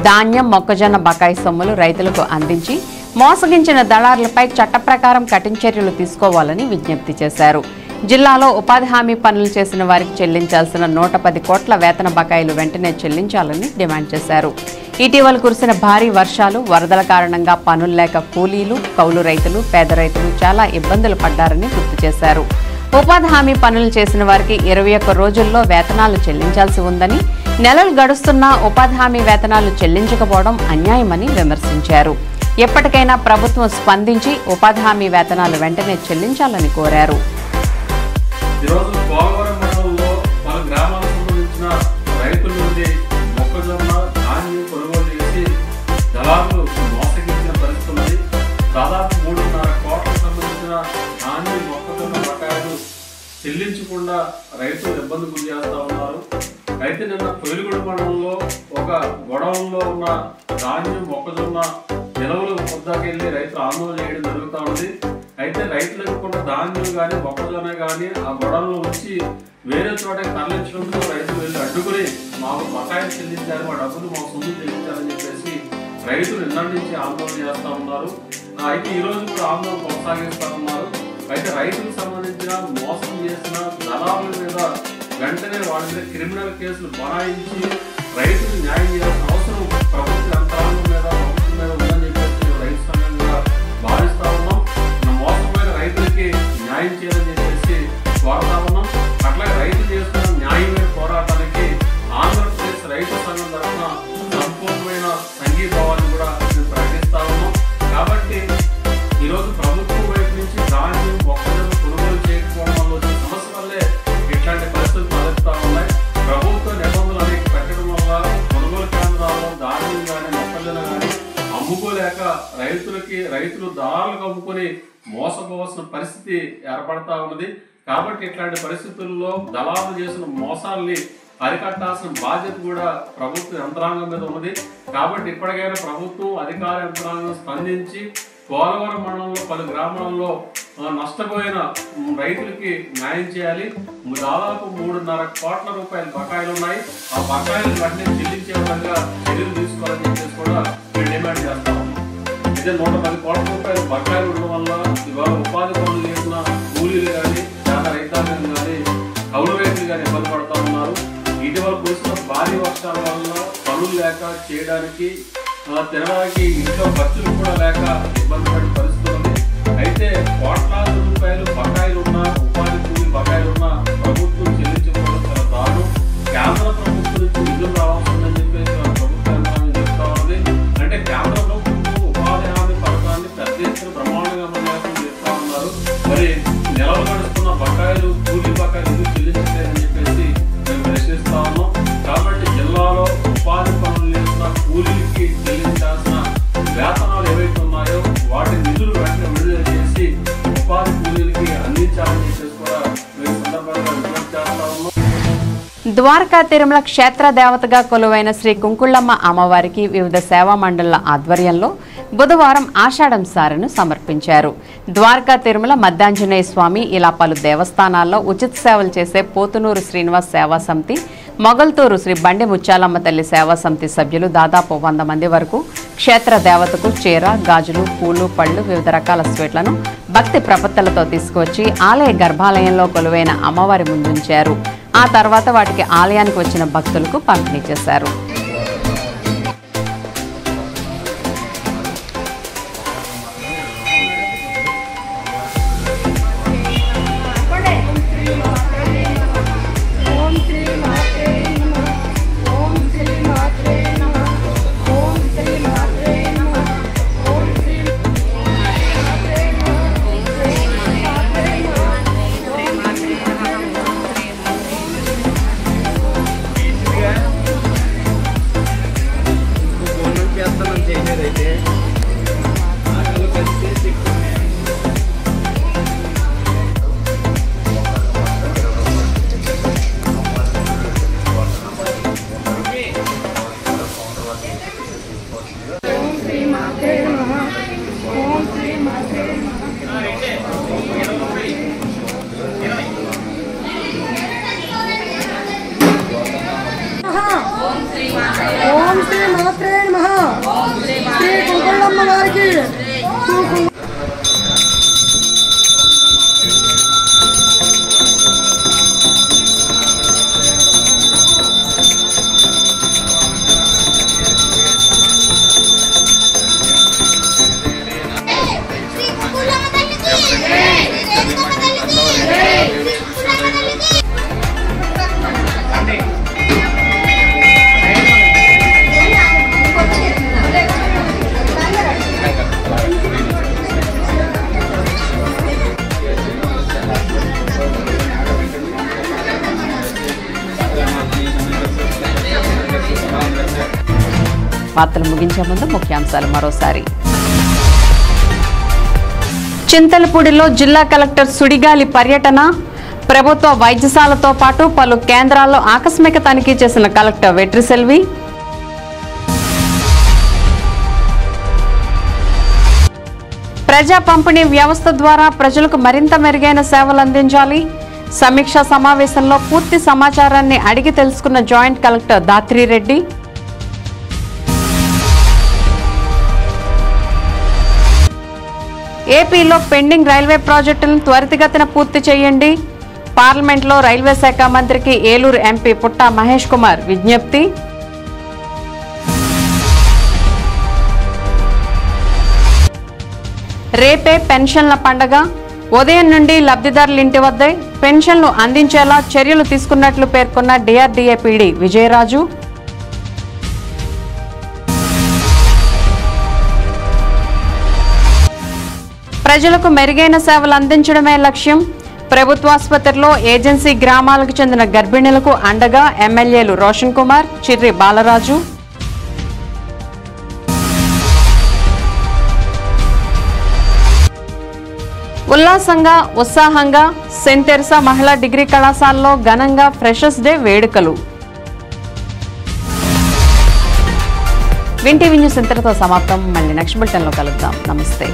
ధాన్యం, మొక్కజొన్న బకాయి సొమ్ములు రైతులకు అందించి మోసగించిన దళారులపై చట్ట ప్రకారం కఠిన చర్యలు తీసుకోవాలని విజ్ఞప్తి చేశారు. జిల్లాలో ఉపాధి హామీ పనులు చేసిన వారికి చెల్లించాల్సిన 110 కోట్ల వేతన బకాయిలు వెంటనే చెల్లించాలని డిమాండ్ చేశారు. ఇటీవల కురిసిన భారీ వర్షాలు, వరదల కారణంగా పనులు లేక కూలీలు, కౌలు రైతులు, పేద రైతులు చాలా ఇబ్బందులు పడ్డారని గుర్తు చేశారు. ఉపాధి హామీ పనులు చేసిన వారికి 21 రోజుల్లో వేతనాలు చెల్లించాల్సి ఉందని, నెలలు గడుస్తున్నా ఉపాధి హామీ వేతనాలు చెల్లించకపోవడం అన్యాయమని విమర్శించారు. ఎప్పటికైనా ప్రభుత్వం స్పందించి ఉపాధి హామీ వేతనాలు వెంటనే చెల్లించాలని కోరారు. ఈరోజు పోలవరం మండలంలో పలు గ్రామాలకు సంబంధించిన రైతుల నుండి మొక్కజొన్న, ధాన్యం కొనుగోలు చేసి దళారులు మోసగించిన పరిస్థితి ఉంది. దాదాపు 3.5 కోట్లకు సంబంధించిన ధాన్యం, మొక్కజొన్న బకాయిలు చెల్లించకుండా రైతులు ఇబ్బంది గురి చేస్తూ ఉన్నారు. అయితే నిన్న కొయ్యలగూడెం మండలంలో ఒక గొడవల్లో ఉన్న ధాన్యం, మొక్కజొన్న నిలవలు వద్దకెళ్ళి రైతులు ఆందోళన చేయడం జరుగుతూ ఉంది. అయితే రైతులకు కూడా ధాన్యం కానీ మొక్కజొన్న కానీ ఆ గొడవల్లో ఉంచి వేరే చోటకి తరలించడంతో రైతులు వెళ్ళి అడ్డుకుని మాకు బకాయిలు చెల్లించారు, మా డబ్బులు మా సొమ్ము చెల్లించారని చెప్పేసి రైతులు నిన్నటి నుంచి ఆందోళన చేస్తూ ఉన్నారు. అయితే ఈ రోజు కూడా ఆందోళన కొనసాగిస్తూ ఉన్నారు. అయితే రైతులకు సంబంధించిన మోసం చేసిన దళారుల మీద వెంటనే వాళ్ళ మీద క్రిమినల్ కేసులు బనాయించి రైతులకు న్యాయం చేయాల్సిన అవసరం ప్రభుత్వ యంత్రాంగం మీద, ప్రభుత్వం మీద ఉందని చెప్పేసి రైతు సంఘంగా భావిస్తా ఉన్నాం. మోసపోయిన రైతులకి న్యాయం చేయాలని చెప్పేసి కోరుతా ఉన్నాం. అట్లాగే రైతులు చేస్తున్న న్యాయమైన పోరాటానికి ఆంధ్రప్రదేశ్ రైతు సంఘం తరఫున సంపూర్ణమైన సంఘీభావాన్ని కూడా మేము ప్రకటిస్తా ఉన్నాం. కాబట్టి రైతులు దళాలకు అమ్ముకొని మోసపోవాల్సిన పరిస్థితి ఏర్పడతా ఉన్నది. కాబట్టి ఇట్లాంటి పరిస్థితుల్లో దళాలు చేసిన మోసాల్ని అరికట్టాల్సిన బాధ్యత కూడా ప్రభుత్వ యంత్రాంగం మీద ఉన్నది. కాబట్టి ఇప్పటికైనా ప్రభుత్వం అధికార యంత్రాంగం స్పందించి పోలవరం మండలంలో పలు గ్రామాల్లో నష్టపోయిన రైతులకి న్యాయం చేయాలి. దాదాపు 3.5 కోట్ల రూపాయల బకాయిలు ఉన్నాయి. ఆ బకాయిలు వెంటనే చెల్లించే విధంగా చర్యలు తీసుకోవాలని చెప్పేసి కూడా మేము డిమాండ్ చేస్తా ఉన్నాం. అయితే 110 కోట్ల రూపాయల బకాయిలు ఉండడం వల్ల ఇవాళ ఉపాధి పనులు చేసిన కూలీలు కానీ పేద రైతాంగం కానీ కౌలు రైతులు కానీ ఇబ్బంది పడతా ఉన్నారు. ఇటీవల కురిసిన భారీ వర్షాల వల్ల పనులు లేక చేయడానికి తినడానికి ఇంట్లో ఖర్చులు కూడా లేక ఇబ్బంది పడే పరిస్థితి ఉంది. అయితే కోట్లాది రూపాయలు బకాయిలు ఉన్న ఉపాధి కూలీ బకాయిలు ఉన్న ప్రభుత్వం చెల్లించుకోవడం చాలా దారుణం. కేంద్ర ప్రభుత్వం నుంచి నిధులు రావాల్సిందని చెప్పేసి ప్రభుత్వ యంత్రాంగం చెప్తా ఉన్నది. అంటే కేంద్ర ప్రభుత్వం ఉపాధి హామీ పథకాన్ని పెద్ద ఎత్తున బ్రహ్మాండంగా అమలు చెప్తా ఉన్నారు. మరి నెలలు గడుస్తున్న బకాయిలు కూలీ బకాయిలు ఎందుకు చెల్లించలేదని చెప్పేసి మేము ప్రశ్నిస్తా ఉన్నాం. కాబట్టి జిల్లాలో ఉపాధి పనులు చేస్తున్న కూలీకి చెల్లించాల్సిన వేతనాలు ఏవైతే ఉన్నాయో వాటి నిధులు వెంటనే విడుదల చేసి ఉపాధి కూలీలకి అందించాలని చెప్పేసి కూడా మేము సందర్భంగా విజ్ఞప్తి చేస్తా ఉన్నాం. ద్వారకా తిరుమల క్షేత్ర దేవతగా కొలువైన శ్రీ కుంకుళ్ళమ్మ అమ్మవారికి వివిధ సేవా మండళ్ల ఆధ్వర్యంలో బుధవారం ఆషాఢం సారెను సమర్పించారు. ద్వారకా తిరుమల మద్దాంజనేయ స్వామి ఇలా పలు దేవస్థానాల్లో ఉచిత సేవలు చేసే పోతునూరు శ్రీనివాస్ సేవా సమితి, మొగల్తూరు శ్రీ బండి ముత్యాలమ్మ తల్లి సేవా సమితి సభ్యులు దాదాపు 100 మంది వరకు క్షేత్ర దేవతకు చీర, గాజులు, పూలు, పళ్ళు, వివిధ రకాల స్వీట్లను భక్తి ప్రపత్తులతో తీసుకువచ్చి ఆలయ గర్భాలయంలో కొలువైన అమ్మవారి ముందుంచారు. ఆ తర్వాత వాటికి ఆలయానికి వచ్చిన భక్తులకు పంపిణీ చేశారు. ఓం శ్రీ మాత్రే నమః. శ్రీ కుంకుళ్ళమ్మ వారికి వార్తలు ముగించే ముందు ముఖ్యాంశాలు మరోసారి. చింతలపూడిలో జిల్లా కలెక్టర్ సుడిగాలి పర్యటన, ప్రభుత్వ వైద్యశాలతో పాటు పలు కేంద్రాల్లో ఆకస్మిక తనిఖీ చేసిన కలెక్టర్ వెట్రిసెల్వి. ప్రజా పంపిణీ వ్యవస్థ ద్వారా ప్రజలకు మరింత మెరుగైన సేవలు అందించాలి. సమీక్షా సమావేశంలో పూర్తి సమాచారాన్ని అడిగి తెలుసుకున్న జాయింట్ కలెక్టర్ దాత్రిరెడ్డి. ఏపీలో పెండింగ్ రైల్వే ప్రాజెక్టులను త్వరితగతిన పూర్తి చేయండి. పార్లమెంట్లో రైల్వే శాఖ మంత్రికి ఏలూరు ఎంపీ పుట్టా మహేష్ కుమార్ విజ్ఞప్తి. రేపే పెన్షన్ల పండగ, ఉదయం నుండి లబ్ధిదారుల ఇంటి వద్దే పెన్షన్లు అందించేలా చర్యలు తీసుకున్నట్లు పేర్కొన్న డిఆర్డీఏ పీడీ విజయరాజు. ప్రజలకు మెరుగైన సేవలు అందించడమే లక్ష్యం. ప్రభుత్వాసుపత్రిలో ఏజెన్సీ గ్రామాలకు చెందిన గర్భిణులకు అండగా ఎమ్మెల్యేలు రోషన్ కుమార్, చిర్రి బాలరాజు. ఉల్లాసంగా ఉత్సాహంగా సెయింట్ తెరెసా మహిళా డిగ్రీ కళాశాలలో ఘనంగా ఫ్రెషర్స్ డే వేడుకలు. విన్ టీవీ న్యూస్ ఇంతటితో సమాప్తం. మళ్ళీ నెక్స్ట్ బులెటిన్లో కలుద్దాం. నమస్తే.